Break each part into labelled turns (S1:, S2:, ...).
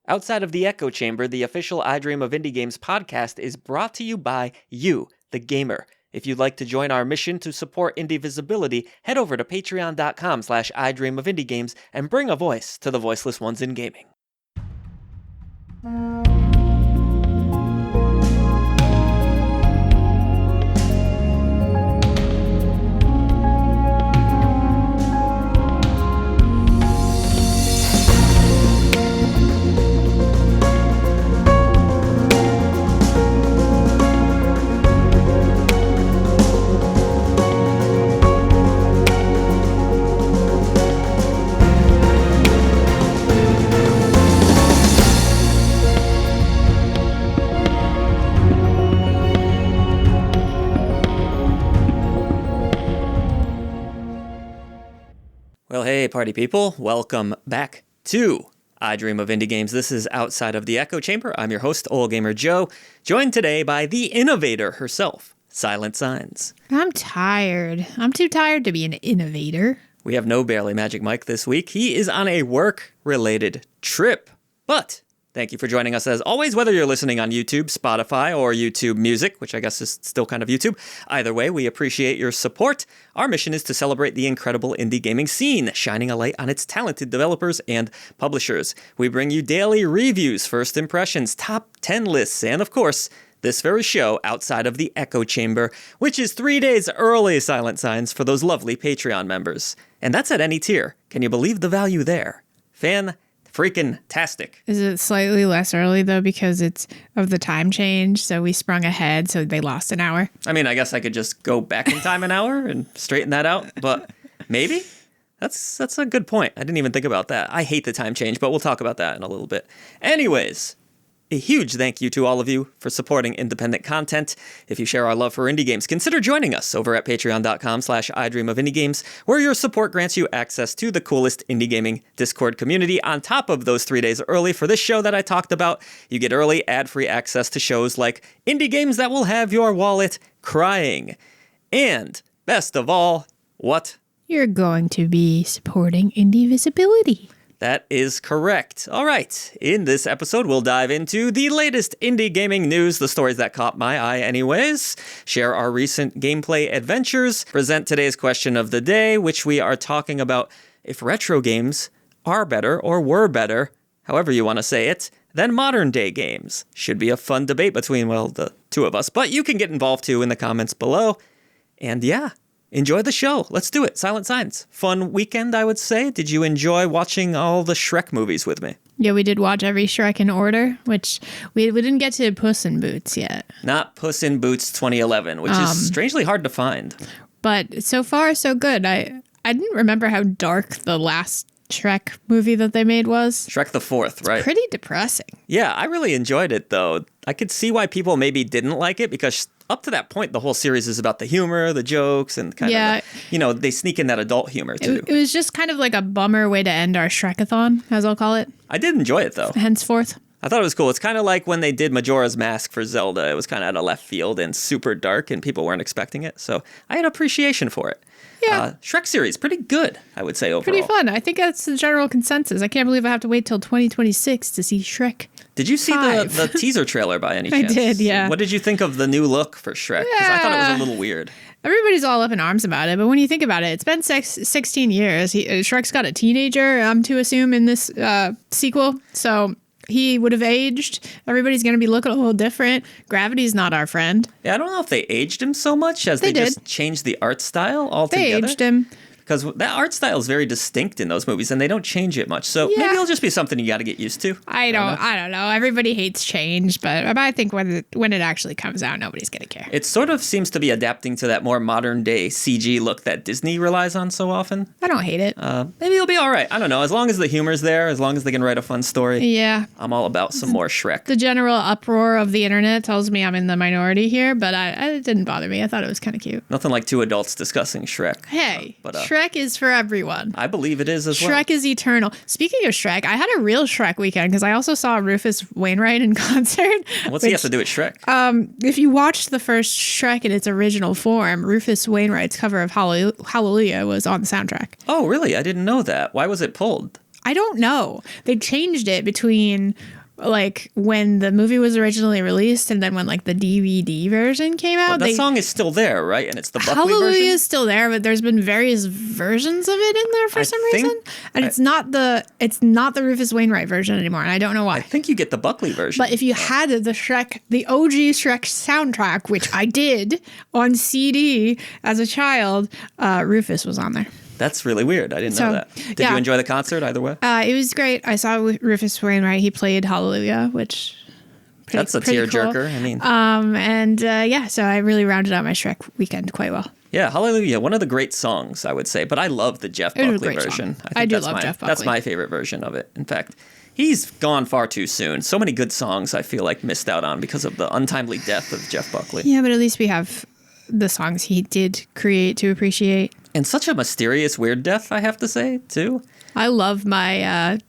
S1: Outside of the Echo Chamber, the official I Dream of Indie Games podcast is brought to you by you, the gamer. If you'd like to join our mission to support indie visibility, head over to patreon.com/idreamofindiegames and bring a voice to the voiceless ones in gaming. Well, hey, party people. Welcome back to I Dream of Indie Games. This is Outside of the Echo Chamber. I'm your host, Old Gamer Joe, joined today by the innovator herself, Silent Signs.
S2: I'm tired. I'm too tired to be an innovator.
S1: We have no Barely Magic Mike this week. He is on a work-related trip. But thank you for joining us as always, whether you're listening on YouTube, Spotify, or YouTube Music, which I guess is still kind of YouTube. Either way, we appreciate your support. Our mission is to celebrate the incredible indie gaming scene, shining a light on its talented developers and publishers. We bring you daily reviews, first impressions, top 10 lists, and of course, this very show outside of the Echo Chamber, which is 3 days early, Silent Signs, for those lovely Patreon members. And that's at any tier. Can you believe the value there? Freaking-tastic.
S2: Is it slightly less early, though, because it's of the time change? So we sprung ahead, so they lost an hour.
S1: I mean, I guess I could just go back in time an hour and straighten that out, but maybe? That's a good point. I didn't even think about that. I hate the time change, but we'll talk about that in a little bit. Anyways, a huge thank you to all of you for supporting independent content. If you share our love for indie games, consider joining us over at patreon.com/idreamofindiegames, where your support grants you access to the coolest indie gaming Discord community. On top of those 3 days early for this show that I talked about, you get early ad-free access to shows like indie games that will have your wallet crying. And best of all, what?
S2: You're going to be supporting indie visibility.
S1: That is correct. All right. In this episode, we'll dive into the latest indie gaming news, the stories that caught my eye anyways, share our recent gameplay adventures, present today's question of the day, which we are talking about if retro games are better or were better, however you want to say it, than modern day games. Should be a fun debate between, well, the two of us, but you can get involved too in the comments below. And yeah. Enjoy the show. Let's do it. Silent Signs. Fun weekend, I would say. Did you enjoy watching all the Shrek movies with me?
S2: Yeah, we did watch every Shrek in order, which we didn't get to Puss in Boots yet.
S1: Not Puss in Boots 2011, which is strangely hard to find.
S2: But so far, so good. I didn't remember how dark the last Shrek movie that they made was.
S1: Shrek the Fourth, right?
S2: It's pretty depressing.
S1: Yeah, I really enjoyed it, though. I could see why people maybe didn't like it, because up to that point, the whole series is about the humor, the jokes, and kind of, they sneak in that adult humor, too.
S2: It was just kind of like a bummer way to end our Shrekathon, as I'll call it.
S1: I did enjoy it, though.
S2: Henceforth.
S1: I thought it was cool. It's kind of like when they did Majora's Mask for Zelda. It was kind of out of left field and super dark, and people weren't expecting it. So I had appreciation for it.
S2: Yeah.
S1: Shrek series, pretty good, I would say, overall.
S2: Pretty fun. I think that's the general consensus. I can't believe I have to wait till 2026 to see Shrek.
S1: Did you see the teaser trailer by any chance?
S2: I did, yeah.
S1: What did you think of the new look for Shrek? Because I thought it was a little weird.
S2: Everybody's all up in arms about it, but when you think about it, it's been 16 years. Shrek's got a teenager, I'm to assume, in this sequel. So he would have aged. Everybody's going to be looking a little different. Gravity's not our friend.
S1: Yeah, I don't know if they aged him so much as they just changed the art style altogether.
S2: They aged him.
S1: Because that art style is very distinct in those movies, and they don't change it much. So maybe it'll just be something you got to get used to.
S2: I don't know. Everybody hates change, but I think when it actually comes out, nobody's going to care.
S1: It sort of seems to be adapting to that more modern-day CG look that Disney relies on so often.
S2: I don't hate it.
S1: Maybe it'll be all right. I don't know. As long as the humor's there, as long as they can write a fun story.
S2: Yeah.
S1: I'm all about some more Shrek.
S2: The general uproar of the internet tells me I'm in the minority here, but it didn't bother me. I thought it was kind of cute.
S1: Nothing like two adults discussing Shrek.
S2: Hey, Shrek is for everyone.
S1: I believe it is as well.
S2: Shrek is eternal. Speaking of Shrek, I had a real Shrek weekend because I also saw Rufus Wainwright in concert.
S1: What's he have to do with Shrek?
S2: If you watched the first Shrek in its original form, Rufus Wainwright's cover of Hallelujah was on the soundtrack.
S1: Oh, really? I didn't know that. Why was it pulled?
S2: I don't know. They changed it between like when the movie was originally released and then when like the DVD version came out.
S1: But that song is still there, right? And it's the Buckley
S2: Hallelujah
S1: version?
S2: is still there, but there's been various versions of it in there for some reason. And it's not the Rufus Wainwright version anymore, and I don't know why.
S1: I think you get the Buckley version.
S2: But if you had the OG Shrek soundtrack, which I did on CD as a child, Rufus was on there.
S1: That's really weird. I didn't know that. Did you enjoy the concert either way?
S2: It was great. I saw Rufus Wainwright. He played Hallelujah, which
S1: that's a tearjerker. I mean,
S2: so I really rounded out my Shrek weekend quite well.
S1: Yeah, Hallelujah, one of the great songs, I would say. But I love the Jeff Buckley version.
S2: I do love Jeff Buckley.
S1: That's my favorite version of it. In fact, he's gone far too soon. So many good songs I feel like missed out on because of the untimely death of Jeff Buckley.
S2: Yeah, but at least we have the songs he did create to appreciate.
S1: And such a mysterious, weird death, I have to say, too.
S2: I love my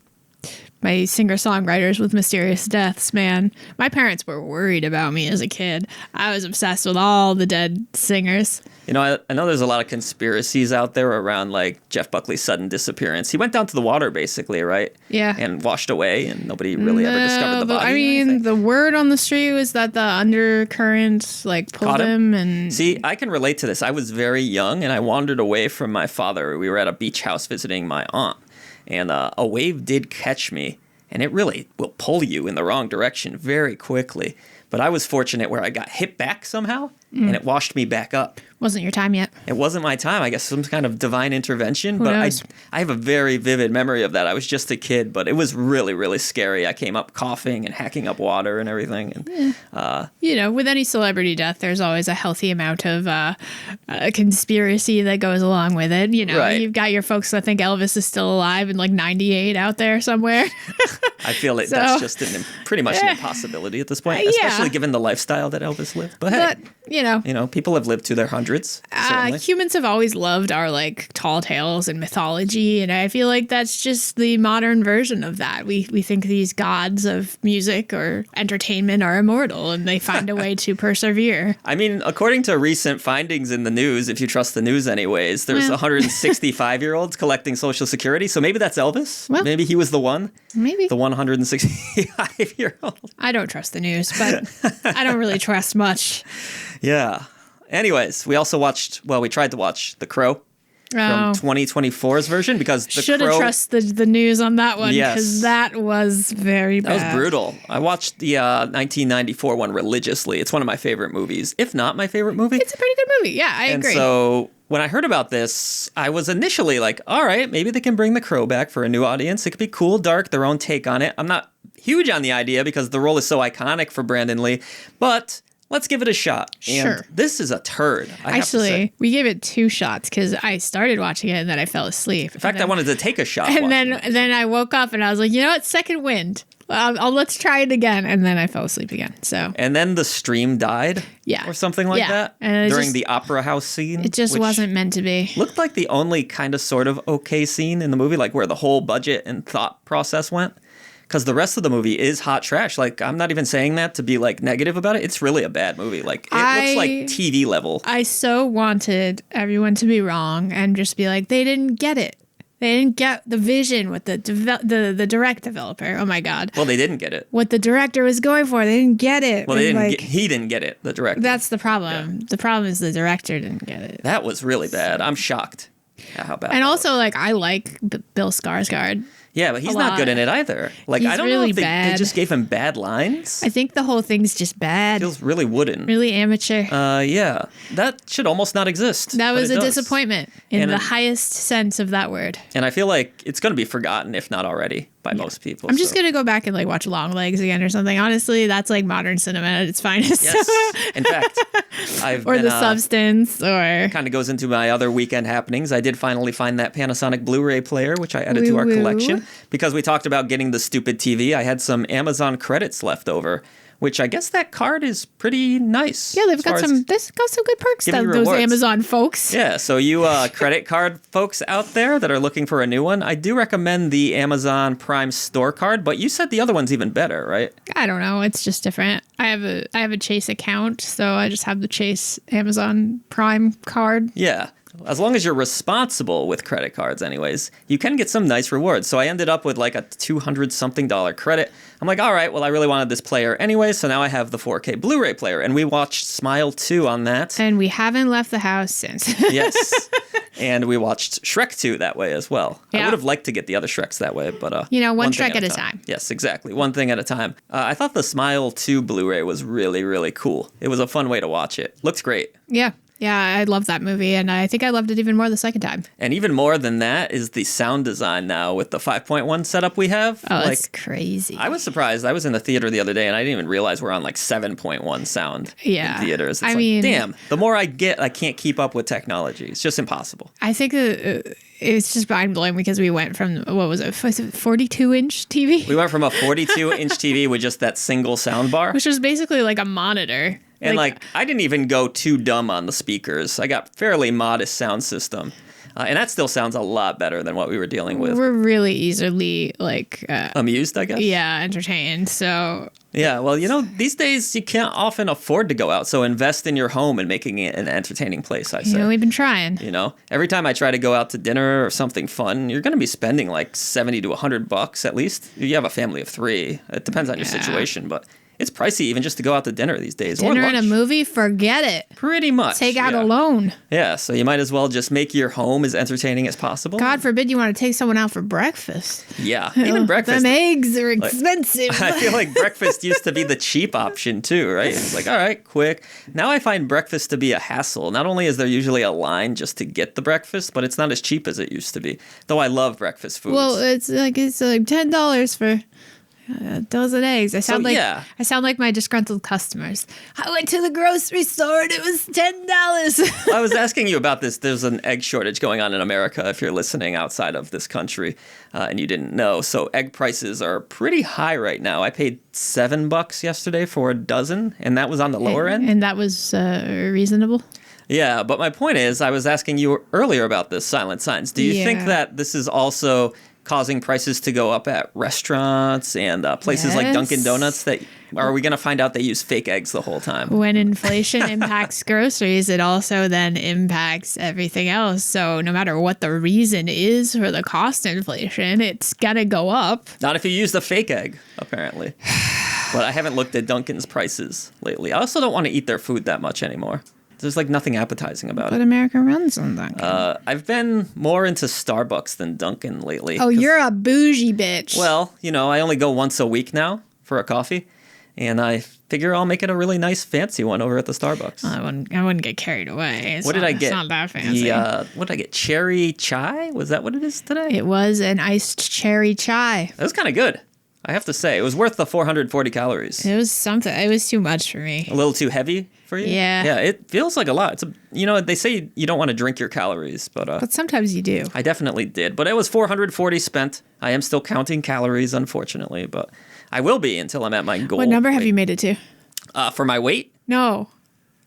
S2: my singer-songwriters with mysterious deaths, man. My parents were worried about me as a kid. I was obsessed with all the dead singers.
S1: You know, I know there's a lot of conspiracies out there around, like, Jeff Buckley's sudden disappearance. He went down to the water, basically, right?
S2: Yeah.
S1: And washed away, and nobody really ever discovered the body.
S2: I mean, the word on the street was that the undercurrent, like, pulled him. And
S1: see, I can relate to this. I was very young, and I wandered away from my father. We were at a beach house visiting my aunt, and a wave did catch me, and it really will pull you in the wrong direction very quickly. But I was fortunate where I got hit back somehow, and it washed me back up.
S2: Wasn't your time yet.
S1: It wasn't my time. I guess some kind of divine intervention.
S2: Who
S1: but
S2: knows?
S1: I have a very vivid memory of that. I was just a kid, but it was really, really scary. I came up coughing and hacking up water and everything. And
S2: you know, with any celebrity death, there's always a healthy amount of conspiracy that goes along with it. You know,
S1: right.
S2: You've got your folks that think Elvis is still alive in like 98 out there somewhere.
S1: I feel like that's just pretty much an impossibility at this point, especially given the lifestyle that Elvis lived. But hey,
S2: you know,
S1: people have lived to their hundreds.
S2: Humans have always loved our like tall tales and mythology, and I feel like that's just the modern version of that. We think these gods of music or entertainment are immortal, and they find a way to persevere.
S1: I mean, according to recent findings in the neus, if you trust the news anyways, there's 165-year-olds collecting Social Security, so maybe that's Elvis. Well, maybe he was the one.
S2: Maybe.
S1: The 165-year-old.
S2: I don't trust the news, but I don't really trust much.
S1: Yeah. Anyways, we tried to watch The Crow from 2024's version because The Crow...
S2: Should have trusted the news on that one because that was very bad.
S1: That was brutal. I watched the 1994 one religiously. It's one of my favorite movies, if not my favorite movie.
S2: It's a pretty good movie. Yeah, I agree.
S1: And so when I heard about this, I was initially like, all right, maybe they can bring The Crow back for a new audience. It could be cool, dark, their own take on it. I'm not huge on the idea because the role is so iconic for Brandon Lee, but... let's give it a shot.
S2: Sure.
S1: And this is a turd, I have to
S2: Actually,
S1: say.
S2: we gave it 2 shots because I started watching it and then I fell asleep.
S1: In fact, I wanted to take a shot.
S2: And then I woke up and I was like, you know what? Second wind. Let's try it again. And then I fell asleep again. So.
S1: And then the stream died?
S2: Yeah.
S1: Or something like that?
S2: And
S1: during the opera house scene?
S2: It just wasn't meant to be.
S1: Looked like the only kind of sort of okay scene in the movie, like where the whole budget and thought process went. Because the rest of the movie is hot trash. Like, I'm not even saying that to be, like, negative about it. It's really a bad movie. Like, it looks like TV level.
S2: I so wanted everyone to be wrong and just be like, they didn't get it. They didn't get the vision with the direct developer. Oh, my God.
S1: Well, they didn't get it.
S2: What the director was going for. They didn't get it.
S1: Well, he didn't get it, the director.
S2: That's the problem. Yeah. The problem is the director didn't get it.
S1: That was really bad. I'm shocked at how bad.
S2: And also, like, I like Bill Skarsgård.
S1: Yeah, but he's not good in it either. Like, I don't
S2: really
S1: know if they just gave him bad lines.
S2: I think the whole thing's just bad.
S1: Feels really wooden.
S2: Really amateur.
S1: Yeah. That should almost not exist.
S2: That was a disappointment in the highest sense of that word.
S1: And I feel like it's going to be forgotten, if not already, by most people.
S2: I'm just going to go back and like watch Long Legs again or something. Honestly, that's like modern cinema at its finest.
S1: Yes. In fact,
S2: The Substance or...
S1: kind of goes into my other weekend happenings. I did finally find that Panasonic Blu-ray player, which I added to our collection. Because we talked about getting the stupid TV, I had some Amazon credits left over, which I guess that card is pretty nice.
S2: Yeah, they've got some good perks, those Amazon folks.
S1: Yeah, so you credit card folks out there that are looking for a new one, I do recommend the Amazon Prime Store card, but you said the other one's even better, right?
S2: I don't know, it's just different. I have a Chase account, so I just have the Chase Amazon Prime card.
S1: Yeah. as long as you're responsible with credit cards anyways, you can get some nice rewards. So I ended up with like a $200-something credit. I'm like, all right, well, I really wanted this player anyway, so now I have the 4K Blu-ray player. And we watched Smile 2 on that.
S2: And we haven't left the house since.
S1: Yes. And we watched Shrek 2 that way as well.
S2: Yeah.
S1: I would have liked to get the other Shreks that way, but...
S2: one Shrek at a time.
S1: Yes, exactly. One thing at a time. I thought the Smile 2 Blu-ray was really, really cool. It was a fun way to watch it. Looked great.
S2: Yeah. Yeah, I love that movie, and I think I loved it even more the second time.
S1: And even more than that is the sound design now with the 5.1 setup we have.
S2: Oh, that's crazy.
S1: I was surprised. I was in the theater the other day, and I didn't even realize we're on like 7.1 sound in theaters. It's damn, the more I get, I can't keep up with technology. It's just impossible.
S2: I think it's just mind-blowing because we went from, 42-inch TV?
S1: We went from a 42-inch TV with just that single sound bar.
S2: Which was basically like a monitor.
S1: And I didn't even go too dumb on the speakers. I got fairly modest sound system. And that still sounds a lot better than what we were dealing with.
S2: We're really easily
S1: amused, I guess.
S2: Yeah, entertained. So
S1: yeah, well, these days you can't often afford to go out. So invest in your home and making it an entertaining place, I say.
S2: We've been trying.
S1: Every time I try to go out to dinner or something fun, you're going to be spending like $70 to $100 at least. You have a family of 3. It depends on your situation, but it's pricey even just to go out to dinner these days.
S2: Dinner and a movie, forget it.
S1: Pretty much.
S2: Take out a loan.
S1: Yeah, so you might as well just make your home as entertaining as possible.
S2: God forbid you want to take someone out for breakfast.
S1: Yeah, even breakfast.
S2: Them eggs are expensive.
S1: I feel like breakfast used to be the cheap option too, right? It's like, all right, quick. Now I find breakfast to be a hassle. Not only is there usually a line just to get the breakfast, but it's not as cheap as it used to be. Though I love breakfast foods.
S2: Well, it's like $10 for a dozen eggs. I sound like my disgruntled customers. I went to the grocery store and it was $10.
S1: I was asking you about this. There's an egg shortage going on in America if you're listening outside of this country and you didn't know. So egg prices are pretty high right now. I paid $7 yesterday for a dozen, and that was on the lower end.
S2: And that was reasonable?
S1: Yeah, but my point is, I was asking you earlier about this silent signs. Do you think that this is also causing prices to go up at restaurants and places like Dunkin' Donuts? Are we going to find out they use fake eggs the whole time?
S2: When inflation impacts groceries, it also then impacts everything else. So no matter what the reason is for the cost inflation, it's got to go up.
S1: Not if you use the fake egg, apparently. But I haven't looked at Dunkin's prices lately. I also don't want to eat their food that much anymore. There's like nothing appetizing about it.
S2: But America runs on Dunkin'.
S1: I've been more into Starbucks than Dunkin' lately.
S2: Oh, you're a bougie bitch.
S1: Well, I only go once a week now for a coffee. And I figure I'll make it a really nice, fancy one over at the Starbucks.
S2: I wouldn't get carried away.
S1: What did I get?
S2: It's not that fancy.
S1: What did I get? Cherry chai? Was that what it is today?
S2: It was an iced cherry chai.
S1: That was kind of good. I have to say, it was worth the 440 calories.
S2: It was something. It was too much for me.
S1: A little too heavy for you?
S2: Yeah.
S1: Yeah, it feels like a lot. It's they say you don't want to drink your calories, but
S2: sometimes you do.
S1: I definitely did. But it was 440 spent. I am still counting calories, unfortunately, but I will be until I'm at my goal.
S2: What number have you made it to?
S1: For my weight?
S2: No.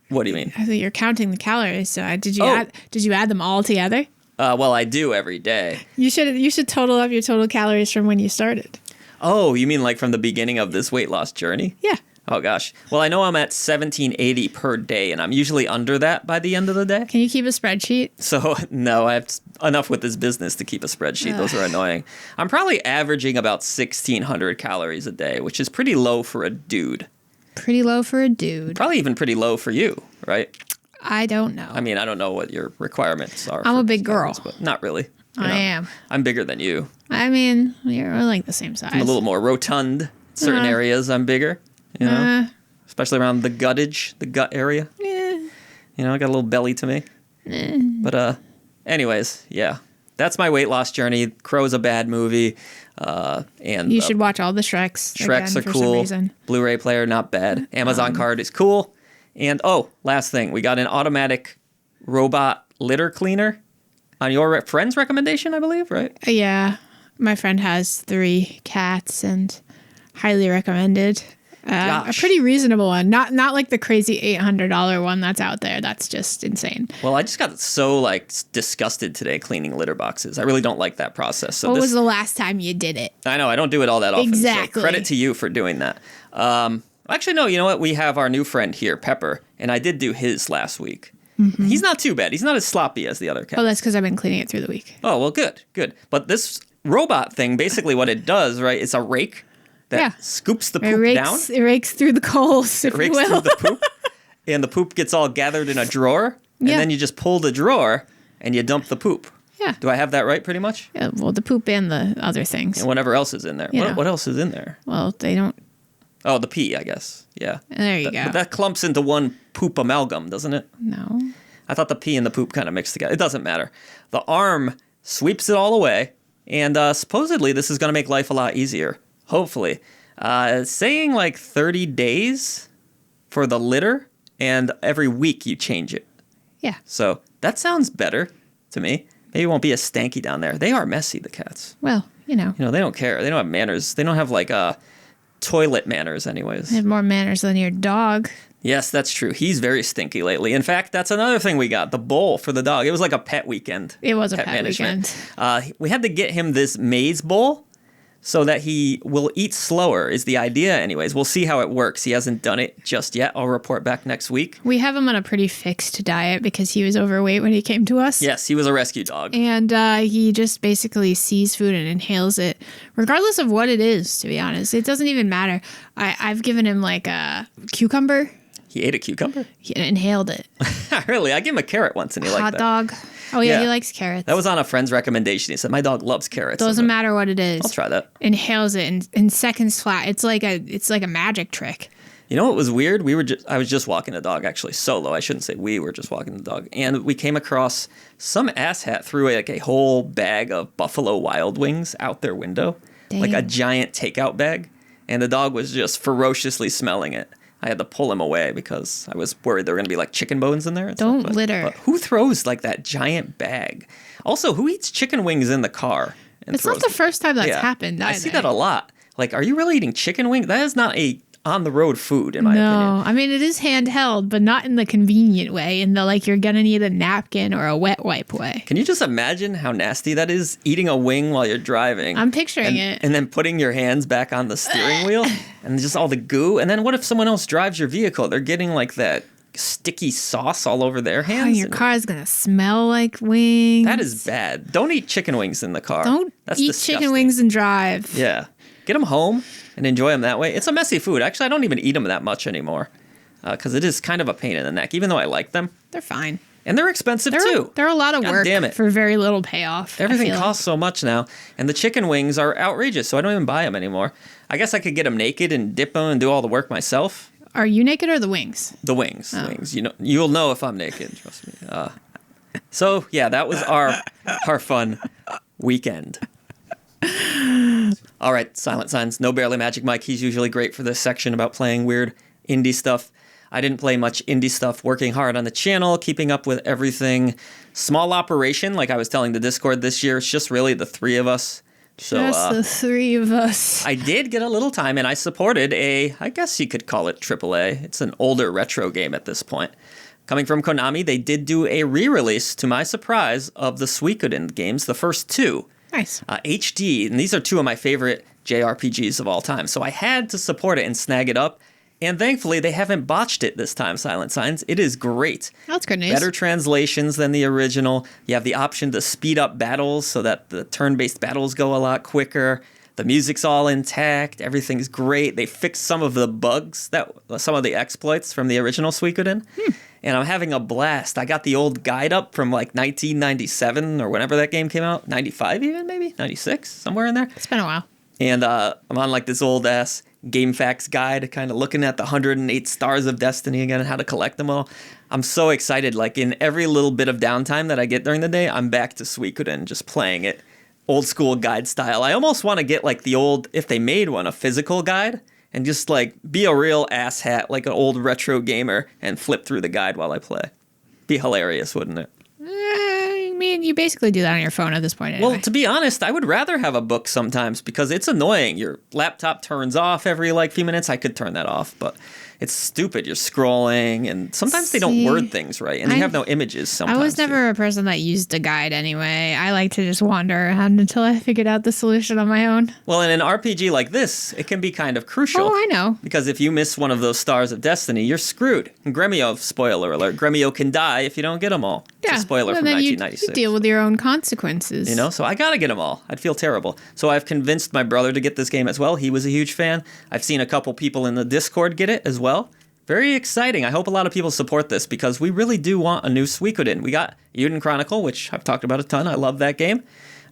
S1: What do you mean?
S2: I thought you're counting the calories. So did you add them all together?
S1: Well, I do every day.
S2: You should total up your total calories from when you started.
S1: Oh, you mean like from the beginning of this weight loss journey?
S2: Yeah.
S1: Oh, gosh. Well, I know I'm at 1780 per day, and I'm usually under that by the end of the day.
S2: Can you keep a spreadsheet?
S1: So, no, I have enough with this business to keep a spreadsheet. Those are annoying. I'm probably averaging about 1,600 calories a day, which is pretty low for a dude.
S2: Pretty low for a dude.
S1: Probably even pretty low for you, right?
S2: I don't know.
S1: I mean, I don't know what your requirements are.
S2: I'm a big girl.
S1: But not really.
S2: I am.
S1: I'm bigger than you.
S2: I mean, we're like the same size.
S1: I'm a little more rotund. Certain areas I'm bigger, especially around the gut area.
S2: Yeah.
S1: I got a little belly to me. But anyways, yeah. That's my weight loss journey. Crow's a bad movie. And
S2: you should watch all the Shreks.
S1: Shreks are cool. Blu-ray player, not bad. Amazon card is cool. And last thing, we got an automatic robot litter cleaner on your friend's recommendation, I believe, right?
S2: Yeah. My friend has 3 cats and highly recommended. A pretty reasonable one. Not like the crazy $800 one that's out there. That's just insane.
S1: Well, I just got so disgusted today cleaning litter boxes. I really don't like that process. So
S2: what was the last time you did it?
S1: I know. I don't do it all that often.
S2: Exactly.
S1: So credit to you for doing that. Actually, no. You know what? We have our new friend here, Pepper, and I did do his last week. He's not too bad. He's not as sloppy as the other cat.
S2: Oh, that's because I've been cleaning it through the week.
S1: Oh, well, good. But this robot thing, basically what it does, right, it's a rake that scoops the poop down.
S2: It rakes through the coals, if you will.
S1: Through the poop, and the poop gets all gathered in a drawer, and then you just pull the drawer and you dump the poop.
S2: Yeah.
S1: Do I have that right, pretty much?
S2: Yeah, well, the poop and the other things.
S1: And whatever else is in there. What else is in there?
S2: Well, they don't...
S1: Oh, the pee, I guess. Yeah.
S2: There you go.
S1: But that clumps into one poop amalgam, doesn't it?
S2: No.
S1: I thought the pee and the poop kind of mixed together. It doesn't matter. The arm sweeps it all away, and supposedly this is going to make life a lot easier. Hopefully. It's saying like 30 days for the litter, and every week you change it.
S2: Yeah.
S1: So that sounds better to me. Maybe it won't be as stanky down there. They are messy, the cats.
S2: Well,
S1: They don't care. They don't have manners. They don't have like toilet manners anyways.
S2: They have more manners than your dog.
S1: Yes, that's true. He's very stinky lately. In fact, that's another thing we got, the bowl for the dog. It was like a pet weekend.
S2: It was a pet weekend.
S1: We had to get him this maize bowl so that he will eat slower is the idea anyways. We'll see how it works. He hasn't done it just yet. I'll report back next week.
S2: We have him on a pretty fixed diet because he was overweight when he came to us.
S1: Yes, he was a rescue dog.
S2: And he just basically sees food and inhales it, regardless of what it is, to be honest. It doesn't even matter. I've given him like a cucumber.
S1: He ate a cucumber?
S2: He inhaled it.
S1: Really? I gave him a carrot once and he liked that.
S2: Hot dog. Oh, yeah, he likes carrots.
S1: That was on a friend's recommendation. He said, my dog loves carrots.
S2: Doesn't matter what it is.
S1: I'll try that.
S2: Inhales it in seconds flat. It's like a magic trick.
S1: You know what was weird? I was just walking the dog, actually, solo. I shouldn't say we were just walking the dog. And we came across some asshat threw a whole bag of Buffalo Wild Wings out their window.
S2: Dang.
S1: Like a giant takeout bag. And the dog was just ferociously smelling it. I had to pull him away because I was worried there were going to be like chicken bones in there. And
S2: Don't
S1: stuff.
S2: litter.
S1: But who throws like that giant bag? Also, who eats chicken wings in the car?
S2: It's not the first time that's happened either.
S1: I see that a lot. Like, are you really eating chicken wings? That is not a on-the-road food, in my opinion.
S2: No, I mean, it is handheld, but not in the convenient way, in the, like, you're gonna need a napkin or a wet wipe way.
S1: Can you just imagine how nasty that is, eating a wing while you're driving?
S2: I'm picturing it.
S1: And then putting your hands back on the steering wheel, and just all the goo. And then what if someone else drives your vehicle? They're getting, like, that sticky sauce all over their hands.
S2: Oh, your car's gonna smell like wings.
S1: That is bad. Don't eat chicken wings in the car.
S2: That's eat
S1: disgusting.
S2: Chicken wings and drive.
S1: Yeah. Get them home and enjoy them that way. It's a messy food. Actually, I don't even eat them that much anymore because it is kind of a pain in the neck, even though I like them.
S2: They're fine.
S1: And they're expensive, too.
S2: They're a lot of work
S1: damn it.
S2: for very little payoff.
S1: Everything costs so much now. And the chicken wings are outrageous, so I don't even buy them anymore. I guess I could get them naked and dip them and do all the work myself.
S2: Are you naked or the wings?
S1: The wings. The wings. You'll know if I'm naked, trust me. So, yeah, that was our fun weekend. All right, Silent Signs. No Barely Magic Mike. He's usually great for this section about playing weird indie stuff. I didn't play much indie stuff, working hard on the channel, keeping up with everything. Small operation, like I was telling the Discord this year. It's just really the three of us. So,
S2: just the three of us.
S1: I did get a little time, and I supported I guess you could call it AAA. It's an older retro game at this point. Coming from Konami, they did do a re-release, to my surprise, of the Suikoden games, the first two.
S2: Nice.
S1: HD, and these are two of my favorite JRPGs of all time. So I had to support it and snag it up. And thankfully, they haven't botched it this time, Silent Signs. It is great.
S2: That's good news.
S1: Better translations than the original. You have the option to speed up battles so that the turn-based battles go a lot quicker. The music's all intact. Everything's great. They fixed some of the bugs, some of the exploits from the original Suikoden. And I'm having a blast. I got the old guide up from like 1997 or whenever that game came out. 95 even, maybe? 96? Somewhere in there.
S2: It's been a while.
S1: And I'm on like this old ass GameFAQs guide, kind of looking at the 108 Stars of Destiny again and how to collect them all. I'm so excited. Like in every little bit of downtime that I get during the day, I'm back to Suikoden, just playing it old school guide style. I almost want to get like the old, if they made one, a physical guide, and just like be a real asshat, like an old retro gamer, and flip through the guide while I play. Be hilarious, wouldn't it?
S2: mean, you basically do that on your phone at this point anyway.
S1: Well, to be honest, I would rather have a book sometimes because it's annoying. Your laptop turns off every few minutes. I could turn that off, but it's stupid. You're scrolling, and sometimes they don't word things right, and you have no images sometimes.
S2: I was never a person that used a guide anyway. I like to just wander around until I figured out the solution on my own.
S1: Well, in an RPG like this, it can be kind of crucial.
S2: Oh, I know.
S1: Because if you miss one of those stars of destiny, you're screwed. And Gremio, spoiler alert, Gremio can die if you don't get them all. It's a spoiler from 1996.
S2: You deal with your own consequences.
S1: You know, so I gotta get them all. I'd feel terrible. So I've convinced my brother to get this game as well. He was a huge fan. I've seen a couple people in the Discord get it as well. Very exciting. I hope a lot of people support this because we really do want a new Suikoden. We got Yuden Chronicle, which I've talked about a ton. I love that game.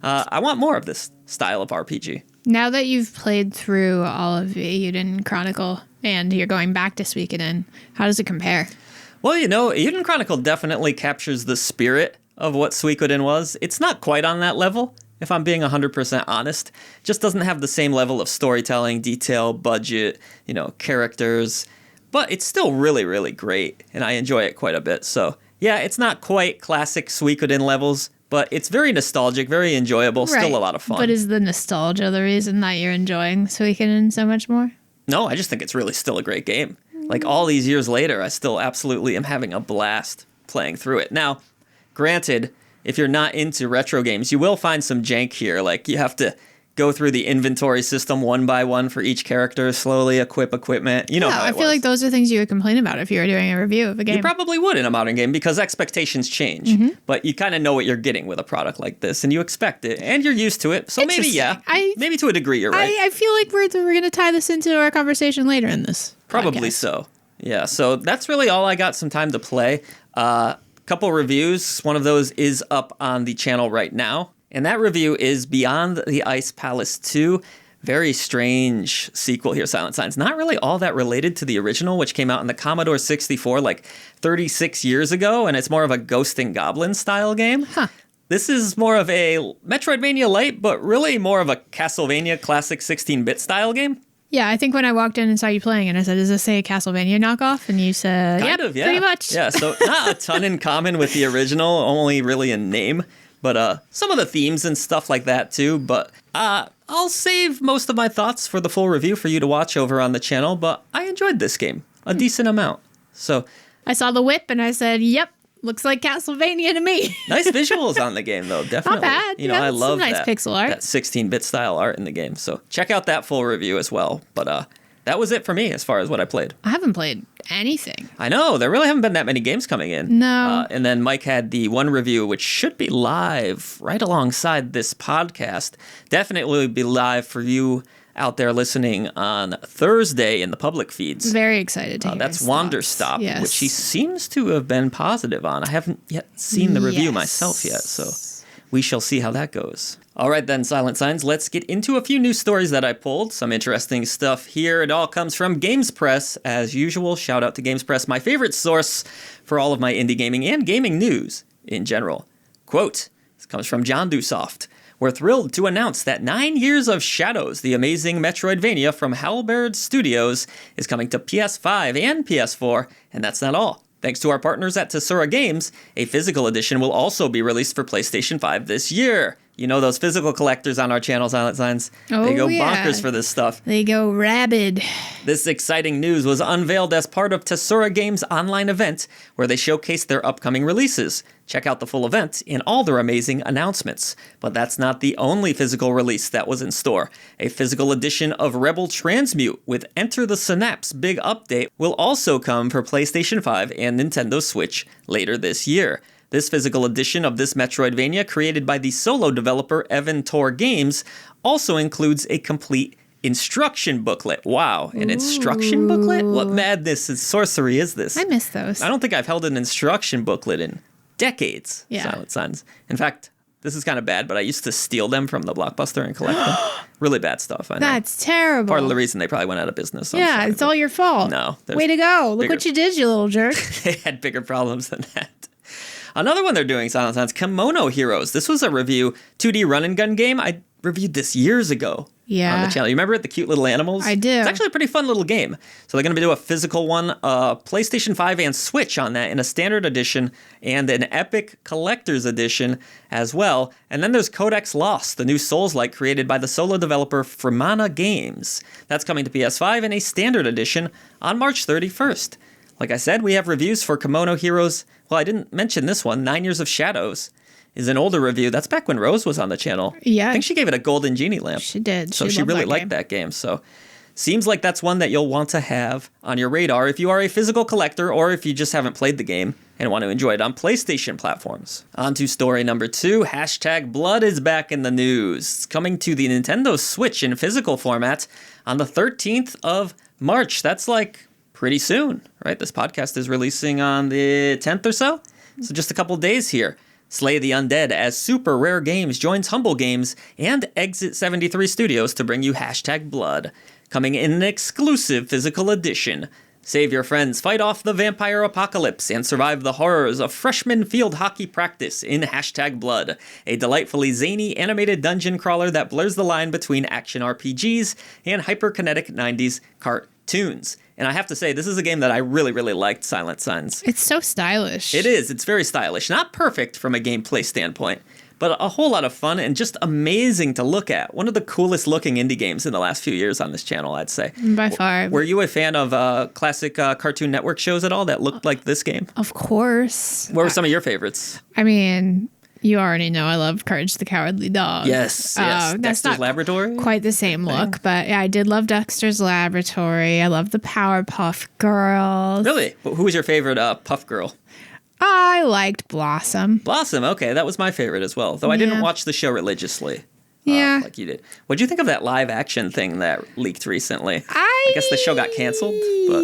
S1: I want more of this style of RPG.
S2: Now that you've played through all of Yuden Chronicle and you're going back to Suikoden, how does it compare?
S1: Well, you know, Yuden Chronicle definitely captures the spirit of what Suikoden was. It's not quite on that level, if I'm being 100% honest. It just doesn't have the same level of storytelling, detail, budget, characters. But it's still really, really great, and I enjoy it quite a bit. So, yeah, it's not quite classic Suikoden levels, but it's very nostalgic, very enjoyable, still a lot of fun.
S2: But is the nostalgia the reason that you're enjoying Suikoden so much more?
S1: No, I just think it's really still a great game. Like, all these years later, I still absolutely am having a blast playing through it. Now, granted, if you're not into retro games, you will find some jank here. Like, you have to go through the inventory system one by one for each character, slowly equip equipment. You know how
S2: I feel like those are things you would complain about if you were doing a review of a game.
S1: You probably would in a modern game because expectations change. But you kind of know what you're getting with a product like this, and you expect it, and you're used to it. So maybe, maybe to a degree you're right.
S2: I feel like we're going to tie this into our conversation later in this
S1: Probably
S2: podcast.
S1: So. Yeah, so that's really all I got some time to play. Couple reviews. One of those is up on the channel right now. And that review is Beyond the Ice Palace 2. Very strange sequel here, Silent Signs. Not really all that related to the original, which came out in the Commodore 64 like 36 years ago, and it's more of a Ghost and Goblin style game. This is more of a Metroidvania Lite, but really more of a Castlevania classic 16-bit style game.
S2: Yeah, I think when I walked in and saw you playing it, I said, does this say a Castlevania knockoff? And you said,
S1: Kind of, yeah.
S2: Pretty much.
S1: Yeah, so not a ton in common with the original, only really in name. But some of the themes and stuff like that too. But I'll save most of my thoughts for the full review for you to watch over on the channel. But I enjoyed this game a decent amount. So
S2: I saw the whip and I said, yep, looks like Castlevania to me.
S1: Nice visuals on the game though, definitely.
S2: Not bad.
S1: I love
S2: some nice
S1: that
S2: pixel art.
S1: That 16-bit style art in the game. So check out that full review as well. But that was it for me as far as what I played.
S2: I haven't played anything.
S1: I know. There really haven't been that many games coming in.
S2: No.
S1: And then Mike had the one review, which should be live right alongside this podcast. Definitely be live for you out there listening on Thursday in the public feeds.
S2: Very excited to hear
S1: That's
S2: his
S1: Wanderstop,
S2: thoughts.
S1: which he seems to have been positive on. I haven't yet seen the review myself yet, so we shall see how that goes. All right then, Silent Signs, let's get into a few news stories that I pulled. Some interesting stuff here. It all comes from Games Press. As usual, shout out to Games Press, my favorite source for all of my indie gaming and gaming news in general. Quote, this comes from John Dusoft. We're thrilled to announce that 9 Years of Shadows, the amazing Metroidvania from Halberd Studios, is coming to PS5 and PS4, and that's not all. Thanks to our partners at Tesura Games, a physical edition will also be released for PlayStation 5 this year. You know those physical collectors on our channel, Silent Signs? They go bonkers for this stuff.
S2: They go rabid.
S1: This exciting news was unveiled as part of Tesura Games' online event, where they showcased their upcoming releases. Check out the full event and all their amazing announcements. But that's not the only physical release that was in store. A physical edition of Rebel Transmute with Enter the Synapse Big Update will also come for PlayStation 5 and Nintendo Switch later this year. This physical edition of this Metroidvania, created by the solo developer Evan Tor Games, also includes a complete instruction booklet. Wow, an instruction booklet? What madness and sorcery is this?
S2: I miss those.
S1: I don't think I've held an instruction booklet in decades, Silent Signs. In fact, this is kind of bad, but I used to steal them from the Blockbuster and collect them. Really bad stuff, I know.
S2: That's terrible.
S1: Part of the reason they probably went out of business.
S2: Yeah, it's all your fault.
S1: No.
S2: Way to go. Look what you did, you little jerk.
S1: They had bigger problems than that. Another one they're doing, Silent Signs, Kimono Heroes. This was a review, 2D run-and-gun game. I reviewed this years ago.
S2: Yeah.
S1: on the channel. You remember it? The cute little animals?
S2: I do.
S1: It's actually a pretty fun little game. So they're going to do a physical one, PlayStation 5 and Switch on that in a standard edition and an Epic Collector's Edition as well. And then there's Codex Lost, the new Souls-like created by the solo developer Fremana Games. That's coming to PS5 in a standard edition on March 31st. Like I said, we have reviews for Kimono Heroes. Well, I didn't mention this one, 9 Years of Shadows. Is an older review. That's back when Rose was on the channel.
S2: Yeah.
S1: I think she gave it a golden genie lamp.
S2: She did.
S1: So she really liked that game. So seems like that's one that you'll want to have on your radar if you are a physical collector or if you just haven't played the game and want to enjoy it on PlayStation platforms. On to story number 2. Hashtag Blood is back in the news. It's coming to the Nintendo Switch in physical format on the 13th of March. That's like pretty soon, right? This podcast is releasing on the 10th or so. So just a couple days here. Slay the Undead as Super Rare Games joins Humble Games and Exit 73 Studios to bring you Hashtag Blood, coming in an exclusive physical edition. Save your friends, fight off the vampire apocalypse, and survive the horrors of freshman field hockey practice in Hashtag Blood, a delightfully zany animated dungeon crawler that blurs the line between action RPGs and hyperkinetic 90s cartoons. And I have to say, this is a game that I really, really liked, Silent Signs.
S2: It's so stylish.
S1: It is. It's very stylish. Not perfect from a gameplay standpoint, but a whole lot of fun and just amazing to look at. One of the coolest looking indie games in the last few years on this channel, I'd say.
S2: By far.
S1: Were you a fan of classic Cartoon Network shows at all that looked like this game?
S2: Of course.
S1: What were some of your favorites?
S2: I mean, you already know I love Courage the Cowardly Dog.
S1: Yes.
S2: That's
S1: Dexter's
S2: not
S1: Laboratory?
S2: quite the same look, but yeah, I did love Dexter's Laboratory. I love the Powerpuff Girls.
S1: Really? Who was your favorite Puff Girl?
S2: I liked Blossom.
S1: Blossom. Okay, that was my favorite as well. Though I didn't watch the show religiously.
S2: Yeah.
S1: Like you did. What'd you think of that live action thing that leaked recently? I guess the show got canceled, but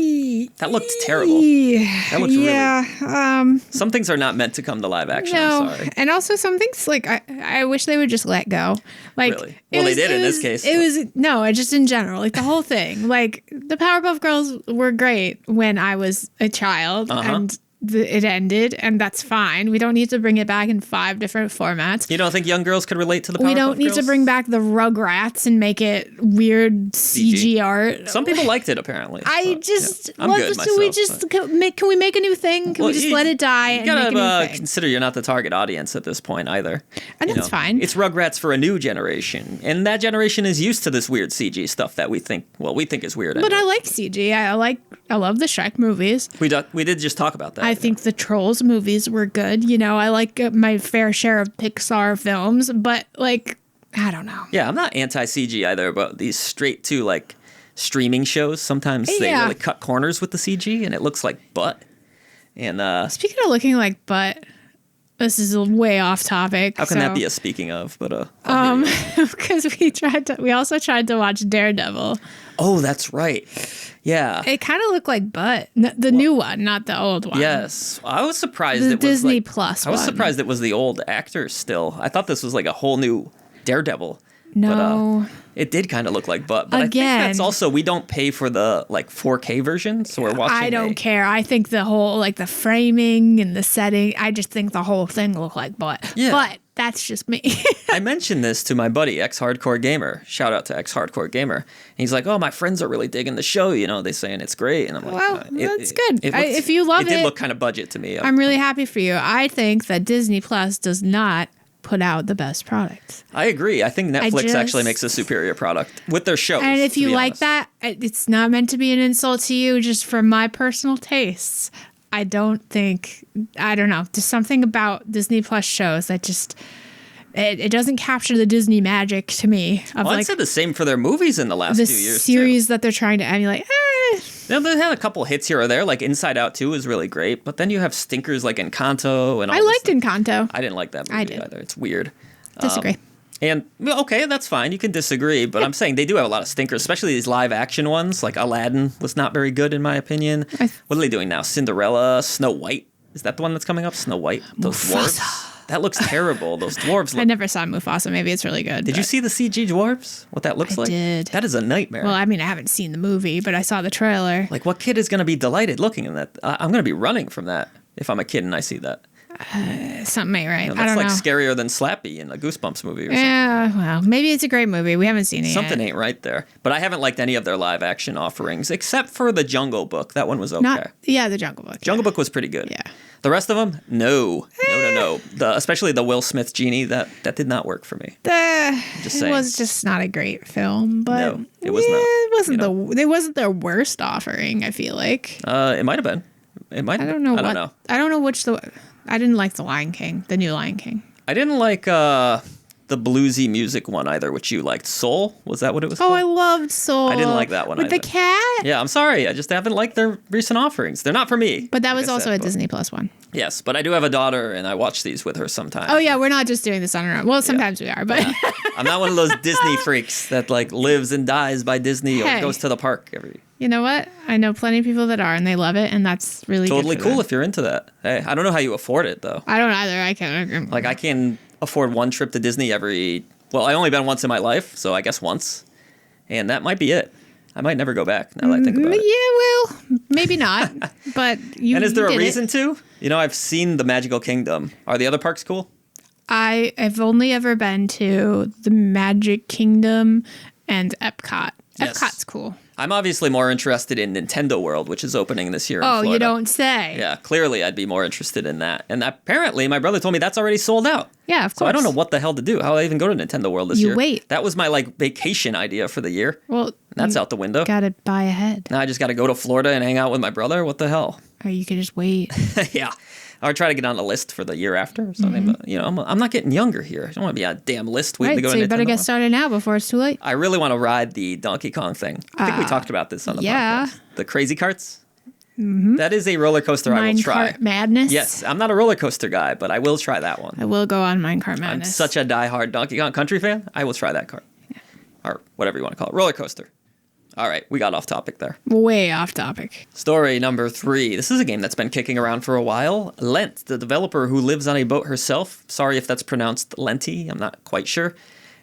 S1: that looked terrible. That looked really... Some things are not meant to come to live action, I'm sorry.
S2: And also some things, like, I wish they would just let go. Like,
S1: really? Well, they did in this case.
S2: Just in general, like the whole thing. Like, the Powerpuff Girls were great when I was a child, and it ended, and that's fine. We don't need to bring it back in 5 different formats.
S1: You don't think young girls could relate to the Powerpuff Girls?
S2: We don't need to bring back the Rugrats and make it weird CG art.
S1: Some people liked it, apparently.
S2: I'm good
S1: myself.
S2: Can we make a new thing? Can we just let it die and make a new thing?
S1: Consider you're not the target audience at this point either.
S2: And that's fine.
S1: It's Rugrats for a new generation, and that generation is used to this weird CG stuff that we think is weird.
S2: But anyway. I like CG. I love the Shrek movies.
S1: We did just talk about that.
S2: I think the Trolls movies were good. I like my fair share of Pixar films, but like, I don't know.
S1: Yeah, I'm not anti-CG either, but these straight to like streaming shows, sometimes they really cut corners with the CG and it looks like butt. And
S2: speaking of looking like butt, this is way off topic.
S1: How can that be a speaking of? But
S2: because we also tried to watch Daredevil.
S1: Oh, that's right. Yeah.
S2: It kind of looked like butt. The new one, not the old one.
S1: Yes. I was surprised
S2: it was Disney Plus
S1: I was surprised it was the old actors still. I thought this was like a whole new Daredevil.
S2: No.
S1: But, it did kind of look like butt. But
S2: Again,
S1: I think that's also, we don't pay for the like 4K version, so we're watching
S2: I don't care. I think the whole, like the framing and the setting, I just think the whole thing looked like butt.
S1: Yeah.
S2: But that's just me.
S1: I mentioned this to my buddy, Ex-Hardcore Gamer. Shout out to Ex-Hardcore Gamer. And he's like, oh, my friends are really digging the show. They're saying it's great. And I'm like,
S2: well, that's good. If you love it.
S1: It did look kind of budget to me.
S2: I'm really happy for you. I think that Disney Plus does not put out the best products.
S1: I agree. I think Netflix actually makes a superior product with their shows.
S2: And if you like that, it's not meant to be an insult to you, just from my personal tastes. I don't know. There's something about Disney Plus shows that just, it doesn't capture the Disney magic to me.
S1: I'd say the same for their movies in the last few years,
S2: the series that they're trying to emulate.
S1: They had a couple hits here or there, like Inside Out 2 is really great, but then you have stinkers like Encanto and all
S2: I liked Encanto.
S1: I didn't like that movie either. It's weird.
S2: Disagree.
S1: Okay, that's fine. You can disagree, but I'm saying they do have a lot of stinkers, especially these live action ones. Like Aladdin was not very good in my opinion. What are they doing now? Cinderella, Snow White. Is that the one that's coming up? Snow White? Those dwarves? That looks terrible. Those dwarves look...
S2: I never saw Mufasa. Maybe it's really good.
S1: Did you see the CG dwarves? What that looks like?
S2: I did.
S1: That is a nightmare.
S2: Well, I mean, I haven't seen the movie, but I saw the trailer.
S1: Like, what kid is going to be delighted looking at that? I'm going to be running from that if I'm a kid and I see that.
S2: Something ain't right. I
S1: That's
S2: don't
S1: like
S2: know.
S1: scarier than Slappy in a Goosebumps movie or something.
S2: Yeah, well, maybe it's a great movie. We haven't seen it
S1: Something
S2: yet.
S1: ain't right there. But I haven't liked any of their live action offerings except for the Jungle Book. That one was okay.
S2: The Jungle Book.
S1: Jungle Book was pretty good.
S2: Yeah.
S1: The rest of them, no. Especially the Will Smith genie, that did not work for me. Just
S2: It
S1: saying.
S2: was just not a great film, but
S1: No, it was not,
S2: It wasn't their worst offering. I feel like
S1: It might have been. It might.
S2: I don't know.
S1: I don't know.
S2: which I didn't like the Lion King, the new Lion King.
S1: I didn't like the bluesy music one either, which you liked. Soul? Was that what it was called?
S2: Oh, I loved Soul.
S1: I didn't like that one
S2: with
S1: either.
S2: the cat.
S1: Yeah, I'm sorry. I just haven't liked their recent offerings. They're not for me.
S2: But that
S1: like
S2: was
S1: I
S2: also
S1: said,
S2: a Disney Plus one.
S1: Yes, but I do have a daughter, and I watch these with her sometimes.
S2: Oh yeah, we're not just doing this on our own. Well, sometimes we are, but
S1: I'm not one of those Disney freaks that like lives and dies by Disney or
S2: Hey.
S1: goes to the park every.
S2: you know what? I know plenty of people that are, and they love it, and that's really
S1: Totally
S2: good for
S1: cool
S2: them.
S1: if you're into that. Hey, I don't know how you afford it though.
S2: I don't either. I can't.
S1: Like I can afford one trip to Disney I only been once in my life, so I guess once. And that might be it. I might never go back now that I think about it.
S2: Yeah, well, maybe not. But you.
S1: And is there
S2: you
S1: a
S2: did
S1: reason
S2: it.
S1: to? You know, I've seen the Magical Kingdom. Are the other parks cool?
S2: I've only ever been to the Magic Kingdom and Epcot.
S1: Yes.
S2: Epcot's cool.
S1: I'm obviously more interested in Nintendo World, which is opening this year in
S2: Oh,
S1: Florida.
S2: you don't say.
S1: Yeah, clearly I'd be more interested in that. And apparently my brother told me that's already sold out.
S2: Yeah, of course.
S1: So I don't know what the hell to do. How do I even go to Nintendo World this
S2: You
S1: year?
S2: wait.
S1: That was my like vacation idea for the year.
S2: Well,
S1: That's
S2: you
S1: out the window.
S2: gotta buy ahead,
S1: Now I just got to go to Florida and hang out with my brother. What the hell?
S2: or you could just wait.
S1: Yeah. Or try to get on the list for the year after or something. But, you know, I'm not getting younger here. I don't want to be on a damn list waiting
S2: Right,
S1: to go
S2: so
S1: to
S2: you
S1: Nintendo
S2: better get
S1: World.
S2: started now before it's too late.
S1: I really want to ride the Donkey Kong thing. I think we talked about this on the
S2: yeah.
S1: podcast. The crazy carts. That is a roller coaster I will try.
S2: Minecart Madness.
S1: Yes, I'm not a roller coaster guy, but I will try that one.
S2: I will go on Minecart
S1: I'm
S2: Madness.
S1: such a diehard Donkey Kong Country fan. I will try that cart. Or whatever you want to call it. Roller coaster. All right, we got off topic there.
S2: Way off topic.
S1: Story number 3. This is a game that's been kicking around for a while. Lent, the developer who lives on a boat herself, sorry if that's pronounced Lenti, I'm not quite sure,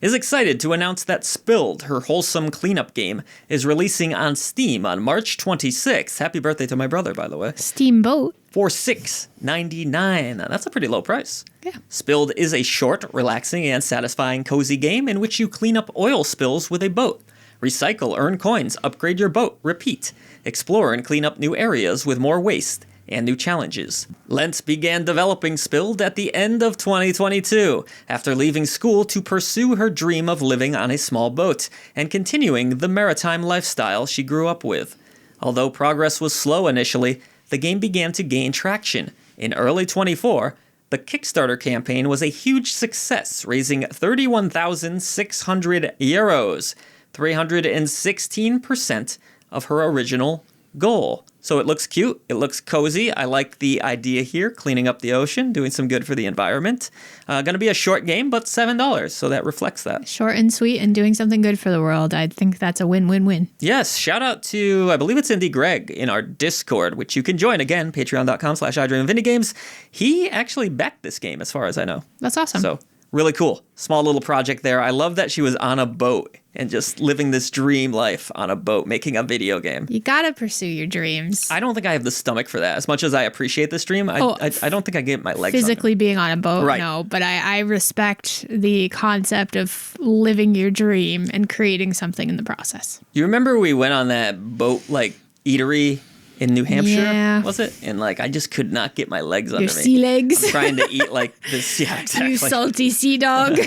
S1: is excited to announce that Spilled, her wholesome cleanup game, is releasing on Steam on March 26th. Happy birthday to my brother, by the way.
S2: Steamboat.
S1: For $6.99. That's a pretty low price.
S2: Yeah.
S1: Spilled is a short, relaxing, and satisfying cozy game in which you clean up oil spills with a boat. Recycle, earn coins, upgrade your boat, repeat. Explore and clean up new areas with more waste and new challenges. Lent began developing Spilled at the end of 2022, after leaving school to pursue her dream of living on a small boat and continuing the maritime lifestyle she grew up with. Although progress was slow initially, the game began to gain traction. In early 24, the Kickstarter campaign was a huge success, raising 31,600 euros, 316% of her original goal. So it looks cute, it looks cozy. I like the idea here, cleaning up the ocean, doing some good for the environment. Gonna be a short game, but $7, so that reflects that.
S2: Short and sweet and doing something good for the world. I think that's a win-win-win.
S1: Yes, shout out to, I believe it's Indie Greg in our Discord, which you can join again, patreon.com/idreamofindiegames. He actually backed this game as far as I know.
S2: That's awesome.
S1: So really cool. Small little project there. I love that she was on a boat and just living this dream life on a boat, making a video game.
S2: You gotta pursue your dreams.
S1: I don't think I have the stomach for that. As much as I appreciate this dream, I don't think I get my legs
S2: Physically being on a boat,
S1: Right.
S2: no, but I respect the concept of living your dream and creating something in the process.
S1: You remember we went on that boat like eatery in New Hampshire?
S2: Yeah.
S1: Was it? And like I just could not get my legs
S2: Your
S1: under
S2: sea
S1: me.
S2: legs.
S1: I'm trying to eat like this. Yeah, exactly.
S2: You salty sea dog.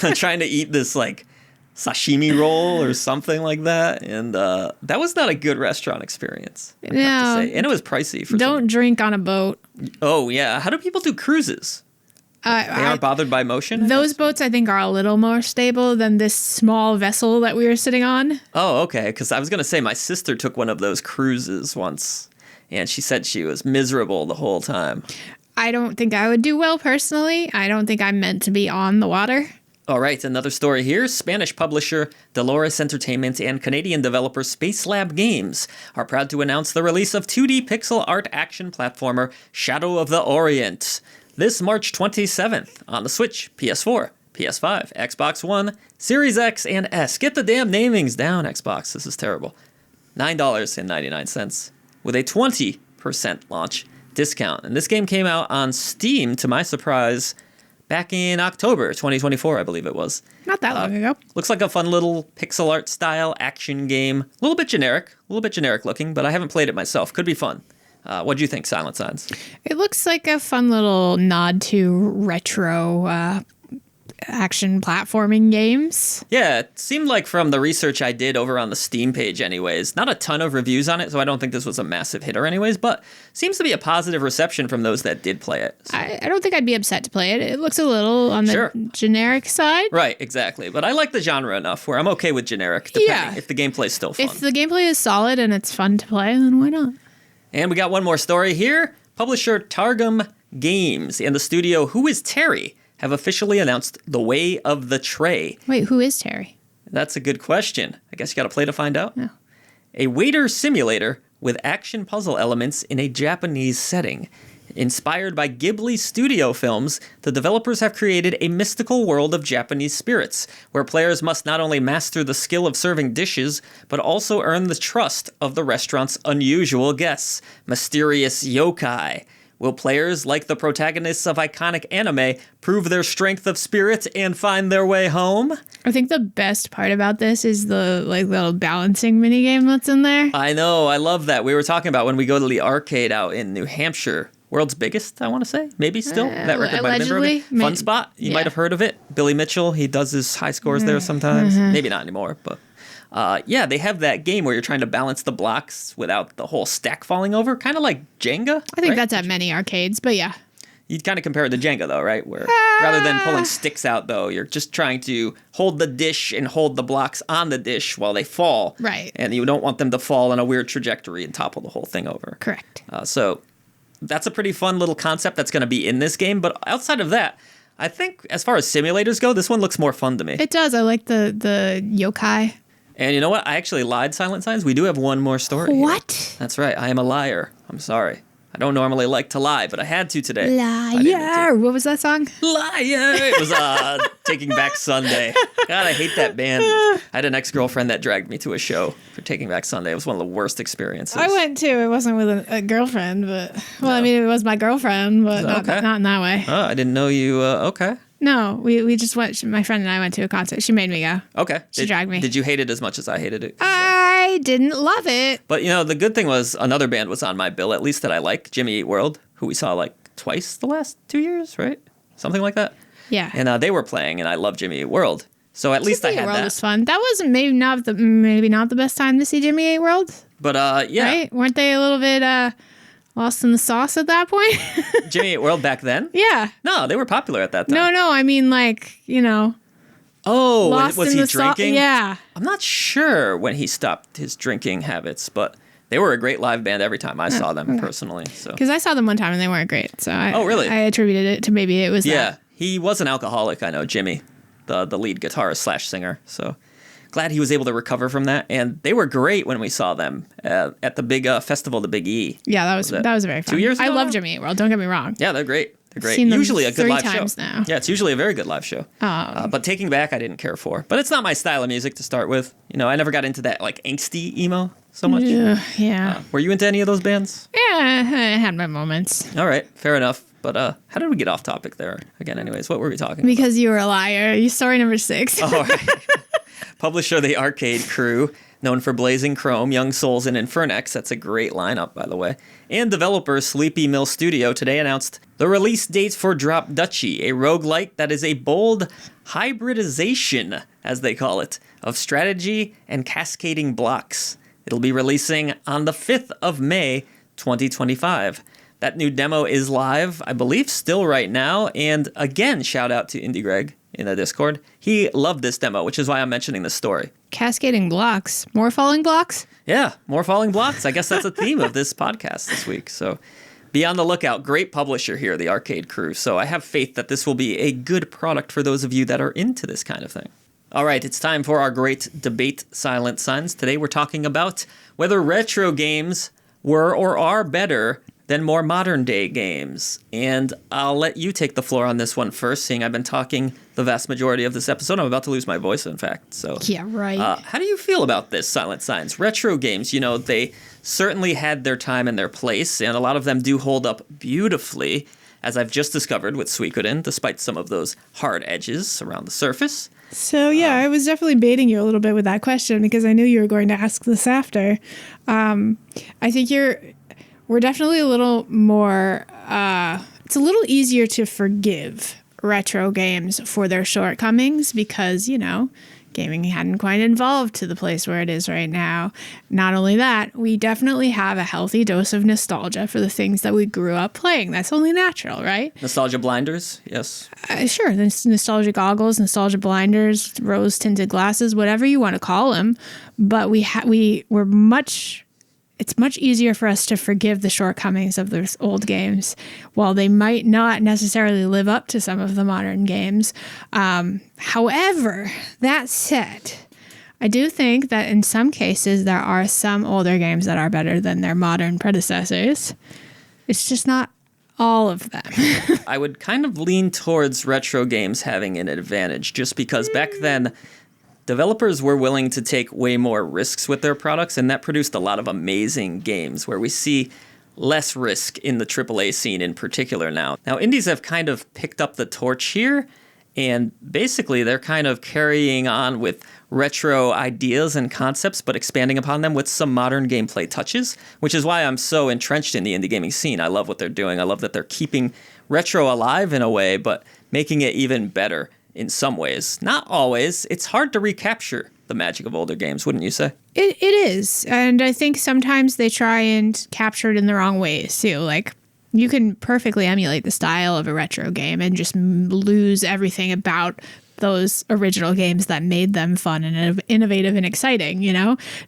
S1: I'm trying to eat this like sashimi roll or something like that, and that was not a good restaurant experience. I have to
S2: No.
S1: say. And it was pricey for
S2: Don't drink on a boat.
S1: Oh yeah, how do people do cruises? They aren't bothered by motion. I
S2: Those
S1: guess?
S2: boats, I think, are a little more stable than this small vessel that we were sitting on.
S1: Oh, okay. Because I was gonna say my sister took one of those cruises once, and she said she was miserable the whole time.
S2: I don't think I would do well personally. I don't think I'm meant to be on the water.
S1: All right, another story here. Spanish publisher Dolores Entertainment and Canadian developer Space Lab Games are proud to announce the release of 2D pixel art action platformer Shadow of the Orient this March 27th on the Switch, PS4, PS5, Xbox One, Series X, and S. Get the damn namings down, Xbox. This is terrible. $9.99 with a 20% launch discount. And this game came out on Steam, to my surprise, back in October 2024, I believe it was.
S2: Not that long ago.
S1: Looks like a fun little pixel art style action game. A little bit generic looking, but I haven't played it myself. Could be fun. What do you think, Silent Signs?
S2: It looks like a fun little nod to retro action platforming games.
S1: Yeah, it seemed like from the research I did over on the Steam page anyways, not a ton of reviews on it, so I don't think this was a massive hitter anyways, but seems to be a positive reception from those that did play it. So.
S2: I don't think I'd be upset to play it. It looks a little on the generic side.
S1: Right, exactly. But I like the genre enough where I'm okay with generic, depending if the gameplay's still fun.
S2: If the gameplay is solid and it's fun to play, then why not?
S1: And we got one more story here. Publisher Targum Games and the studio Who is Terry have officially announced The Way of the Tray.
S2: Wait, who is Terry?
S1: That's a good question. I guess you got to play to find out.
S2: No.
S1: A waiter simulator with action puzzle elements in a Japanese setting. Inspired by Ghibli studio films, the developers have created a mystical world of Japanese spirits, where players must not only master the skill of serving dishes, but also earn the trust of the restaurant's unusual guests, mysterious yokai. Will players, like the protagonists of iconic anime, prove their strength of spirit and find their way home?
S2: I think the best part about this is the little balancing minigame that's in there.
S1: I know, I love that. We were talking about when we go to the arcade out in New Hampshire. World's biggest, I want to say. Maybe still. That record might have been broken. Fun Spot, you might have heard of it. Billy Mitchell, he does his high scores there sometimes. Maybe not anymore, but... they have that game where you're trying to balance the blocks without the whole stack falling over, kind of like Jenga.
S2: I think that's at many arcades, but yeah.
S1: You'd kind of compare it to Jenga, though, right? Where rather than pulling sticks out, though, you're just trying to hold the dish and hold the blocks on the dish while they fall.
S2: Right.
S1: And you don't want them to fall in a weird trajectory and topple the whole thing over.
S2: Correct.
S1: So that's a pretty fun little concept that's going to be in this game. But outside of that, I think as far as simulators go, this one looks more fun to me.
S2: It does. I like the yokai.
S1: And you know what? I actually lied, Silent Signs. We do have one more story.
S2: What?
S1: Here. That's right. I am a liar. I'm sorry. I don't normally like to lie, but I had to today.
S2: Liar. What was that song?
S1: Liar. It was Taking Back Sunday. God, I hate that band. I had an ex-girlfriend that dragged me to a show for Taking Back Sunday. It was one of the worst experiences.
S2: I went too. It wasn't with a girlfriend, but... Well, I mean, it was my girlfriend, but not in that way.
S1: Oh, I didn't know you... Okay.
S2: No, we just went... My friend and I went to a concert. She made me go.
S1: Okay.
S2: She dragged me.
S1: Did you hate it as much as I hated it?
S2: I didn't love it.
S1: But, you know, the good thing was another band was on my bill, at least that I like, Jimmy Eat World, who we saw like twice the last 2 years, right? Something like that.
S2: Yeah.
S1: And they were playing, and I love Jimmy Eat World. So at least I had that.
S2: Jimmy Eat World was fun. That was maybe not the best time to see Jimmy Eat World.
S1: But, yeah.
S2: Right? Weren't they a little bit lost in the sauce at that point?
S1: Jimmy Eat World back then?
S2: Yeah.
S1: No, they were popular at that time.
S2: No, I mean like, you know...
S1: Oh, was he drinking?
S2: Yeah.
S1: I'm not sure when he stopped his drinking habits, but they were a great live band every time I saw them personally. So
S2: because I saw them one time and they weren't great. So
S1: really?
S2: I attributed it to maybe it was that.
S1: He was an alcoholic, I know, Jimmy, the lead guitarist / singer. So glad he was able to recover from that. And they were great when we saw them at the big festival, the Big E.
S2: Yeah, that was very fun.
S1: 2 years ago?
S2: I love Jimmy Eat World, don't get me wrong.
S1: Yeah, they're great. They're great.
S2: Seen them
S1: usually a good
S2: 3
S1: live
S2: times
S1: show.
S2: now.
S1: Yeah, it's usually a very good live show. But Taking Back, I didn't care for. But it's not my style of music to start with. You know, I never got into that like angsty emo so much.
S2: Yeah.
S1: Were you into any of those bands?
S2: Yeah, I had my moments.
S1: All right, fair enough. But how did we get off topic there? Again, anyways, what were we talking
S2: Because you were a liar. You story number 6.
S1: about? All right. Publisher The Arcade Crew, known for Blazing Chrome, Young Souls, and Infernex. That's a great lineup, by the way. And developer Sleepy Mill Studio today announced the release date for Drop Duchy, a roguelite that is a bold hybridization, as they call it, of strategy and cascading blocks. It'll be releasing on the 5th of May, 2025. That new demo is live, I believe, still right now. And again, shout out to Indie Greg in the Discord. He loved this demo, which is why I'm mentioning this story.
S2: Cascading blocks. More falling blocks?
S1: Yeah, more falling blocks. I guess that's a theme of this podcast this week. So be on the lookout. Great publisher here, the Arcade Crew. So I have faith that this will be a good product for those of you that are into this kind of thing. All right, it's time for our great debate, Silent Signs. Today we're talking about whether retro games were or are better than more modern day games. And I'll let you take the floor on this one first, seeing I've been talking the vast majority of this episode. I'm about to lose my voice, in fact. So
S2: yeah, right.
S1: How do you feel about this, Silent Signs? Retro games, you know, they certainly had their time and their place, and a lot of them do hold up beautifully, as I've just discovered with Suikoden, despite some of those hard edges around the surface.
S2: So, yeah, I was definitely baiting you a little bit with that question because I knew you were going to ask this after. I think we're definitely a little more, it's a little easier to forgive retro games for their shortcomings because, gaming hadn't quite evolved to the place where it is right now. Not only that, we definitely have a healthy dose of nostalgia for the things that we grew up playing. That's only natural, right?
S1: Nostalgia blinders, yes.
S2: Sure, there's nostalgia goggles, nostalgia blinders, rose-tinted glasses, whatever you want to call them. But it's much easier for us to forgive the shortcomings of those old games. While they might not necessarily live up to some of the modern games. However, that said, I do think that in some cases there are some older games that are better than their modern predecessors. It's just not all of them.
S1: I would kind of lean towards retro games having an advantage just because back then developers were willing to take way more risks with their products, and that produced a lot of amazing games where we see less risk in the AAA scene in particular now. Now, indies have kind of picked up the torch here, and basically they're kind of carrying on with retro ideas and concepts, but expanding upon them with some modern gameplay touches, which is why I'm so entrenched in the indie gaming scene. I love what they're doing. I love that they're keeping retro alive in a way, but making it even better in some ways. Not always. It's hard to recapture the magic of older games, wouldn't you say?
S2: It is. And I think sometimes they try and capture it in the wrong ways, too. Like, you can perfectly emulate the style of a retro game and just lose everything about those original games that made them fun and innovative and exciting,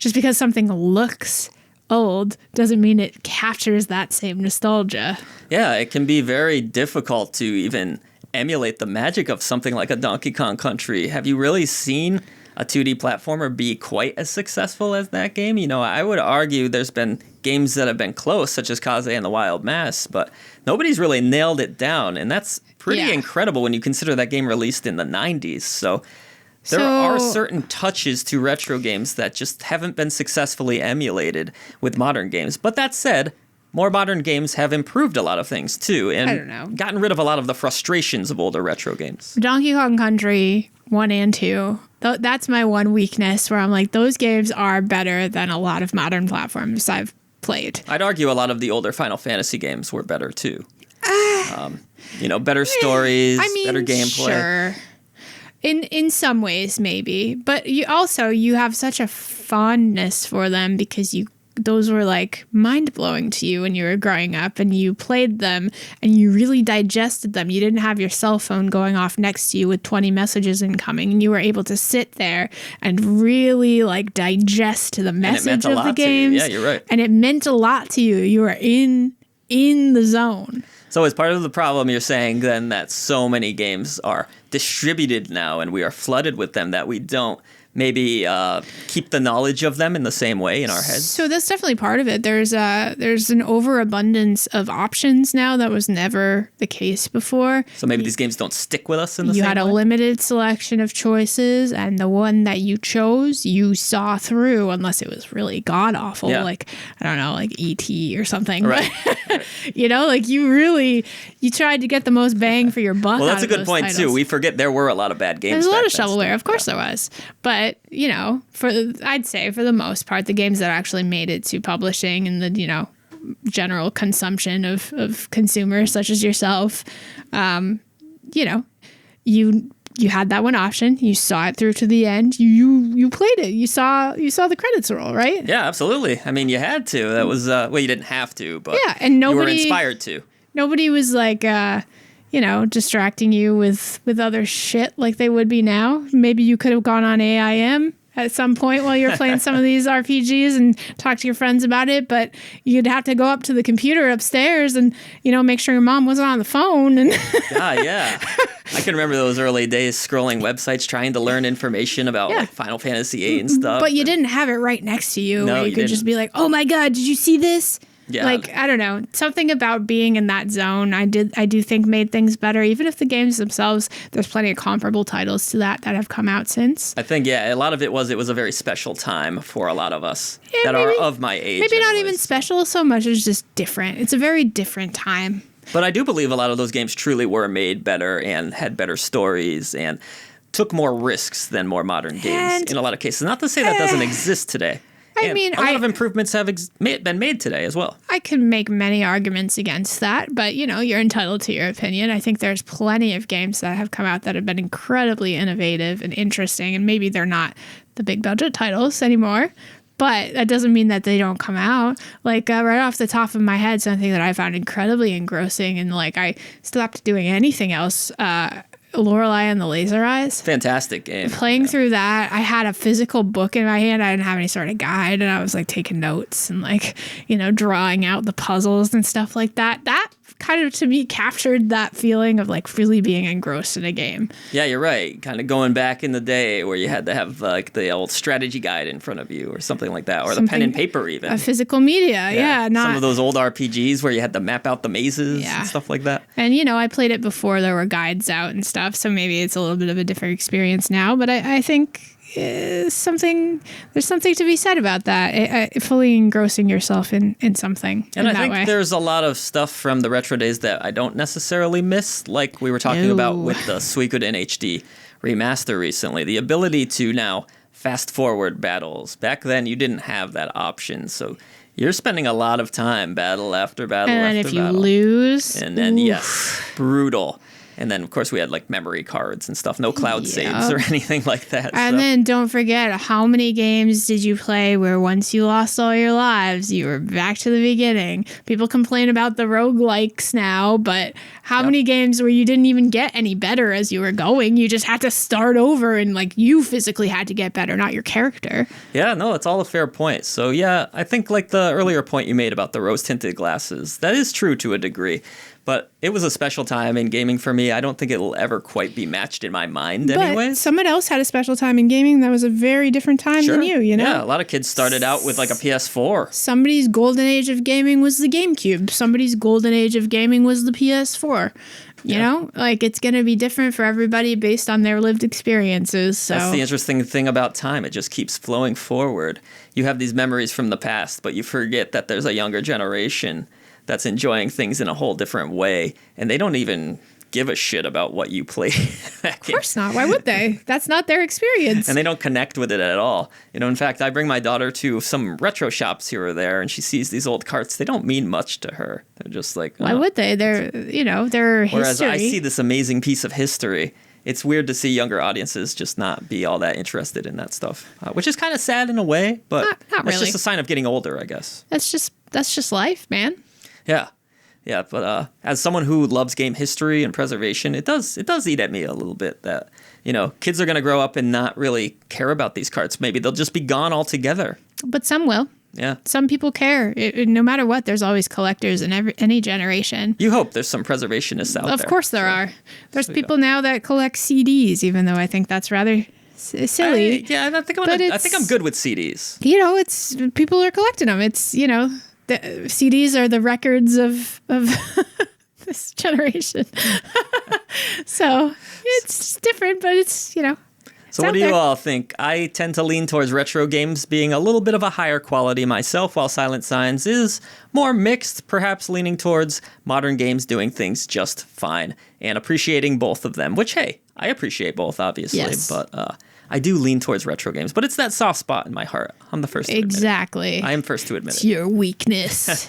S2: Just because something looks old doesn't mean it captures that same nostalgia.
S1: Yeah, it can be very difficult to even emulate the magic of something like a Donkey Kong Country. Have you really seen a 2D platformer be quite as successful as that game? I would argue there's been games that have been close, such as Kaze and the Wild Mass, but nobody's really nailed it down, and that's pretty incredible when you consider that game released in the 90s. So there are certain touches to retro games that just haven't been successfully emulated with modern games. But that said, more modern games have improved a lot of things, too, and gotten rid of a lot of the frustrations of older retro games.
S2: Donkey Kong Country 1 and 2, that's my one weakness, where I'm like, those games are better than a lot of modern platforms I've played.
S1: I'd argue a lot of the older Final Fantasy games were better, too. Better stories, better gameplay.
S2: Sure. In some ways, maybe. But you have such a fondness for them because those were like mind-blowing to you when you were growing up and you played them and you really digested them. You didn't have your cell phone going off next to you with 20 messages incoming, and you were able to sit there and really like digest the message of the games.
S1: Yeah, you're right.
S2: And it meant a lot to you. You were in the zone.
S1: So as part of the problem, you're saying then that so many games are distributed now and we are flooded with them that we don't maybe keep the knowledge of them in the same way in our heads?
S2: So that's definitely part of it. There's an overabundance of options now that was never the case before.
S1: So maybe these games don't stick with us in the same way?
S2: You had a limited selection of choices, and the one that you chose, you saw through unless it was really god-awful, like, I don't know, like E.T. or something.
S1: Right.
S2: But, you tried to get the most bang for your buck.
S1: Well, that's
S2: out
S1: a good point,
S2: titles.
S1: Too. We forget there were a lot of bad games.
S2: There's a lot of
S1: then,
S2: shovelware, of course there was. But, I'd say for the most part, the games that actually made it to publishing and the, general consumption of consumers such as yourself, you had that one option. You saw it through to the end. You played it. You saw the credits roll, right?
S1: Yeah, absolutely. I mean, you had to. That was you didn't have to, but
S2: and
S1: you were inspired to.
S2: Nobody was like distracting you with other shit like they would be now. Maybe you could have gone on AIM at some point while you're playing some of these RPGs and talk to your friends about it, but you'd have to go up to the computer upstairs and, make sure your mom wasn't on the phone. And
S1: yeah. I can remember those early days scrolling websites trying to learn information about like Final Fantasy VIII and stuff.
S2: But you didn't have it right next to you.
S1: No,
S2: where you could just be like, oh my God, did you see this?
S1: Yeah.
S2: Like, I don't know, something about being in that zone, I do think made things better. Even if the games themselves, there's plenty of comparable titles to that have come out since.
S1: I think, yeah, a lot of it was a very special time for a lot of us
S2: Yeah,
S1: that are of my age.
S2: Maybe not
S1: anyways,
S2: even
S1: so.
S2: special so much as just different. It's a very different time.
S1: But I do believe a lot of those games truly were made better and had better stories and took more risks than more modern games
S2: And-
S1: in a lot of cases. Not to say that doesn't exist today.
S2: I
S1: And
S2: mean,
S1: a lot of improvements have been made today as well.
S2: I can make many arguments against that, but you're entitled to your opinion. I think there's plenty of games that have come out that have been incredibly innovative and interesting, and maybe they're not the big budget titles anymore, but that doesn't mean that they don't come out. Like right off the top of my head, something that I found incredibly engrossing and like I stopped doing anything else, Lorelei and the Laser Eyes.
S1: Fantastic game.
S2: Playing through that, I had a physical book in my hand. I didn't have any sort of guide, and I was like taking notes and like, drawing out the puzzles and stuff like that. That kind of to me captured that feeling of like really being engrossed in a game.
S1: Yeah, you're right. Kind of going back in the day where you had to have like the old strategy guide in front of you or something like that, or the pen and paper even.
S2: A physical media, yeah. Not
S1: some of those old RPGs where you had to map out the mazes and stuff like that.
S2: And I played it before there were guides out and stuff, so maybe it's a little bit of a different experience now. But I think there's something to be said about that. Fully engrossing yourself in something.
S1: And
S2: in
S1: I think
S2: way.
S1: there's a lot of stuff from the retro days that I don't necessarily miss, like we were talking about with the Suikoden HD remaster recently. The ability to now fast forward battles. Back then, you didn't have that option, so you're spending a lot of time battle after battle
S2: and
S1: after
S2: if you
S1: battle.
S2: lose,
S1: And then, yes, brutal. And then, of course, we had like memory cards and stuff. No cloud saves or anything like that.
S2: And then don't forget, how many games did you play where once you lost all your lives, you were back to the beginning? People complain about the roguelikes now, but how many games where you didn't even get any better as you were going? You just had to start over and like you physically had to get better, not your character.
S1: Yeah, no, it's all a fair point. So yeah, I think like the earlier point you made about the rose-tinted glasses, that is true to a degree. But it was a special time in gaming for me. I don't think it'll ever quite be matched in my mind anyways.
S2: But someone else had a special time in gaming that was a very different time than you,
S1: Yeah, a lot of kids started out with like a PS4.
S2: Somebody's golden age of gaming was the GameCube. Somebody's golden age of gaming was the PS4. You know? Like, it's going to be different for everybody based on their lived experiences. So.
S1: That's the interesting thing about time. It just keeps flowing forward. You have these memories from the past, but you forget that there's a younger generation that's enjoying things in a whole different way, and they don't even give a shit about what you play.
S2: Of course not. Why would they? That's not their experience.
S1: And they don't connect with it at all. In fact, I bring my daughter to some retro shops here or there, and she sees these old carts. They don't mean much to her. They're just like,
S2: why would they? They're history.
S1: Whereas I see this amazing piece of history. It's weird to see younger audiences just not be all that interested in that stuff, which is kind of sad in a way, but
S2: not
S1: that's
S2: really.
S1: just a sign of getting older, I guess.
S2: That's just life, man.
S1: Yeah, but as someone who loves game history and preservation, it does eat at me a little bit that, kids are going to grow up and not really care about these carts. Maybe they'll just be gone altogether.
S2: But some will.
S1: Yeah.
S2: Some people care. No matter what, there's always collectors in any generation.
S1: You hope there's some preservationists out there.
S2: Of course there are. There's people now that collect CDs, even though I think that's rather silly.
S1: I think I'm good with CDs.
S2: It's people are collecting them. It's the CDs are the records of this generation. So it's different, but it's
S1: So what do you all think? I tend to lean towards retro games being a little bit of a higher quality myself, while Silent Signs is more mixed, perhaps leaning towards modern games doing things just fine and appreciating both of them, which, hey, I appreciate both, obviously, but I do lean towards retro games. But it's that soft spot in my heart. I'm the first to admit it.
S2: Exactly.
S1: I am first to admit
S2: it's your weakness.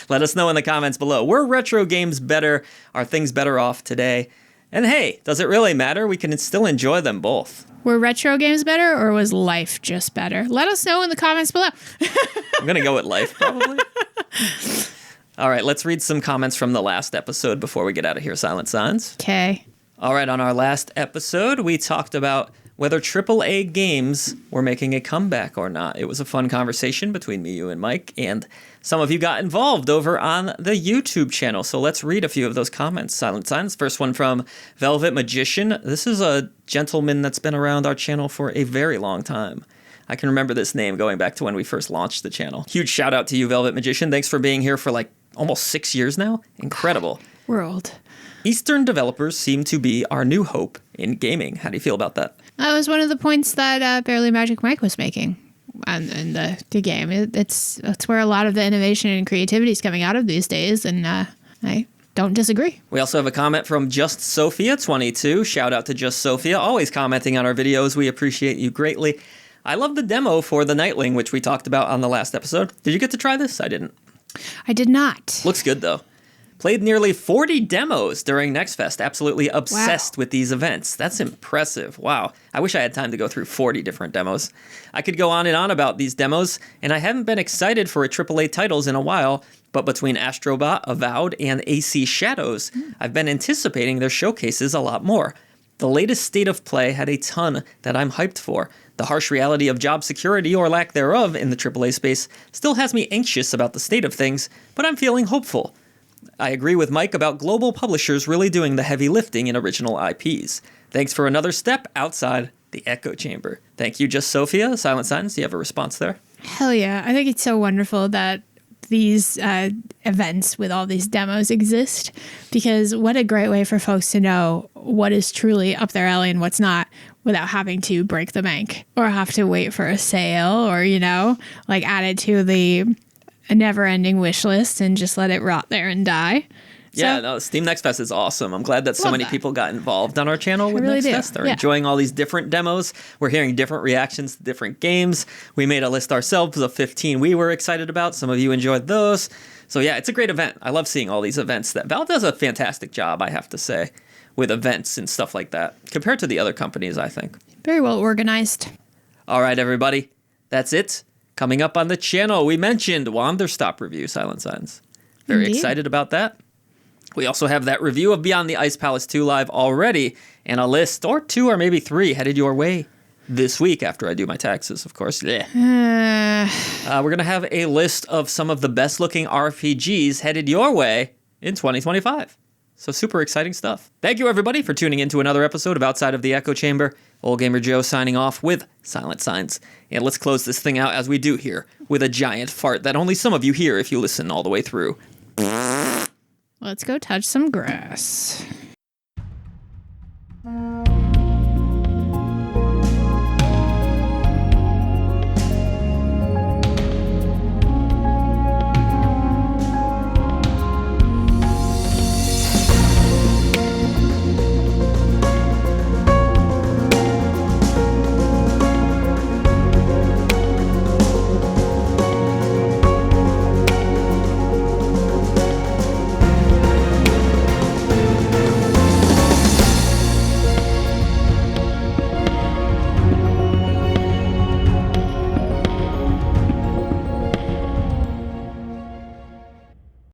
S1: Let us know in the comments below. Were retro games better? Are things better off today? And hey, does it really matter? We can still enjoy them both.
S2: Were retro games better, or was life just better? Let us know in the comments below.
S1: I'm going to go with life, probably. All right, let's read some comments from the last episode before we get out of here, Silent Signs.
S2: Okay.
S1: All right, on our last episode, we talked about whether AAA games were making a comeback or not. It was a fun conversation between me, you, and Mike, and some of you got involved over on the YouTube channel. So let's read a few of those comments. Silent Signs. First one from Velvet Magician. This is a gentleman that's been around our channel for a very long time. I can remember this name going back to when we first launched the channel. Huge shout out to you, Velvet Magician. Thanks for being here for like almost 6 years now. Incredible.
S2: We're old.
S1: Eastern developers seem to be our new hope in gaming. How do you feel about that?
S2: That was one of the points that Barely Magic Mike was making in the game. It's where a lot of the innovation and creativity is coming out of these days, and I don't disagree.
S1: We also have a comment from Just Sophia 22. Shout out to Just Sophia, always commenting on our videos. We appreciate you greatly. I love the demo for the Nightling, which we talked about on the last episode. Did you get to try this? I didn't.
S2: I did not.
S1: Looks good, though. Played nearly 40 demos during NextFest. Absolutely obsessed with these events. That's impressive. Wow. I wish I had time to go through 40 different demos. I could go on and on about these demos, and I haven't been excited for AAA titles in a while, but between Astrobot, Avowed, and AC Shadows, I've been anticipating their showcases a lot more. The latest State of Play had a ton that I'm hyped for. The harsh reality of job security or lack thereof in the AAA space still has me anxious about the state of things, but I'm feeling hopeful. I agree with Mike about global publishers really doing the heavy lifting in original IPs. Thanks for another step outside the echo chamber. Thank you, Just Sophia. Silent Signs, do you have a response there?
S2: Hell yeah. I think it's so wonderful that these events with all these demos exist, because what a great way for folks to know what is truly up their alley and what's not without having to break the bank or have to wait for a sale or, like add it to the never-ending wish list and just let it rot there and die.
S1: Yeah, no, Steam Next Fest is awesome. I'm glad that so many people got involved on our channel with
S2: really
S1: Next
S2: do.
S1: Fest. They're enjoying all these different demos. We're hearing different reactions to different games. We made a list ourselves of 15 we were excited about. Some of you enjoyed those. So yeah, it's a great event. I love seeing all these events. That Valve does a fantastic job, I have to say, with events and stuff like that, compared to the other companies, I think.
S2: Very well organized.
S1: All right, everybody. That's it. Coming up on the channel, we mentioned Wanderstop review, Silent Signs. Very excited about that. We also have that review of Beyond the Ice Palace 2 live already, and a list, or 2 or maybe 3, headed your way this week after I do my taxes, of course. Yeah. We're going to have a list of some of the best-looking RPGs headed your way in 2025. So super exciting stuff. Thank you, everybody, for tuning in to another episode of Outside of the Echo Chamber. Old Gamer Joe signing off with Silent Signs. And let's close this thing out as we do here with a giant fart that only some of you hear if you listen all the way through.
S2: Let's go touch some grass.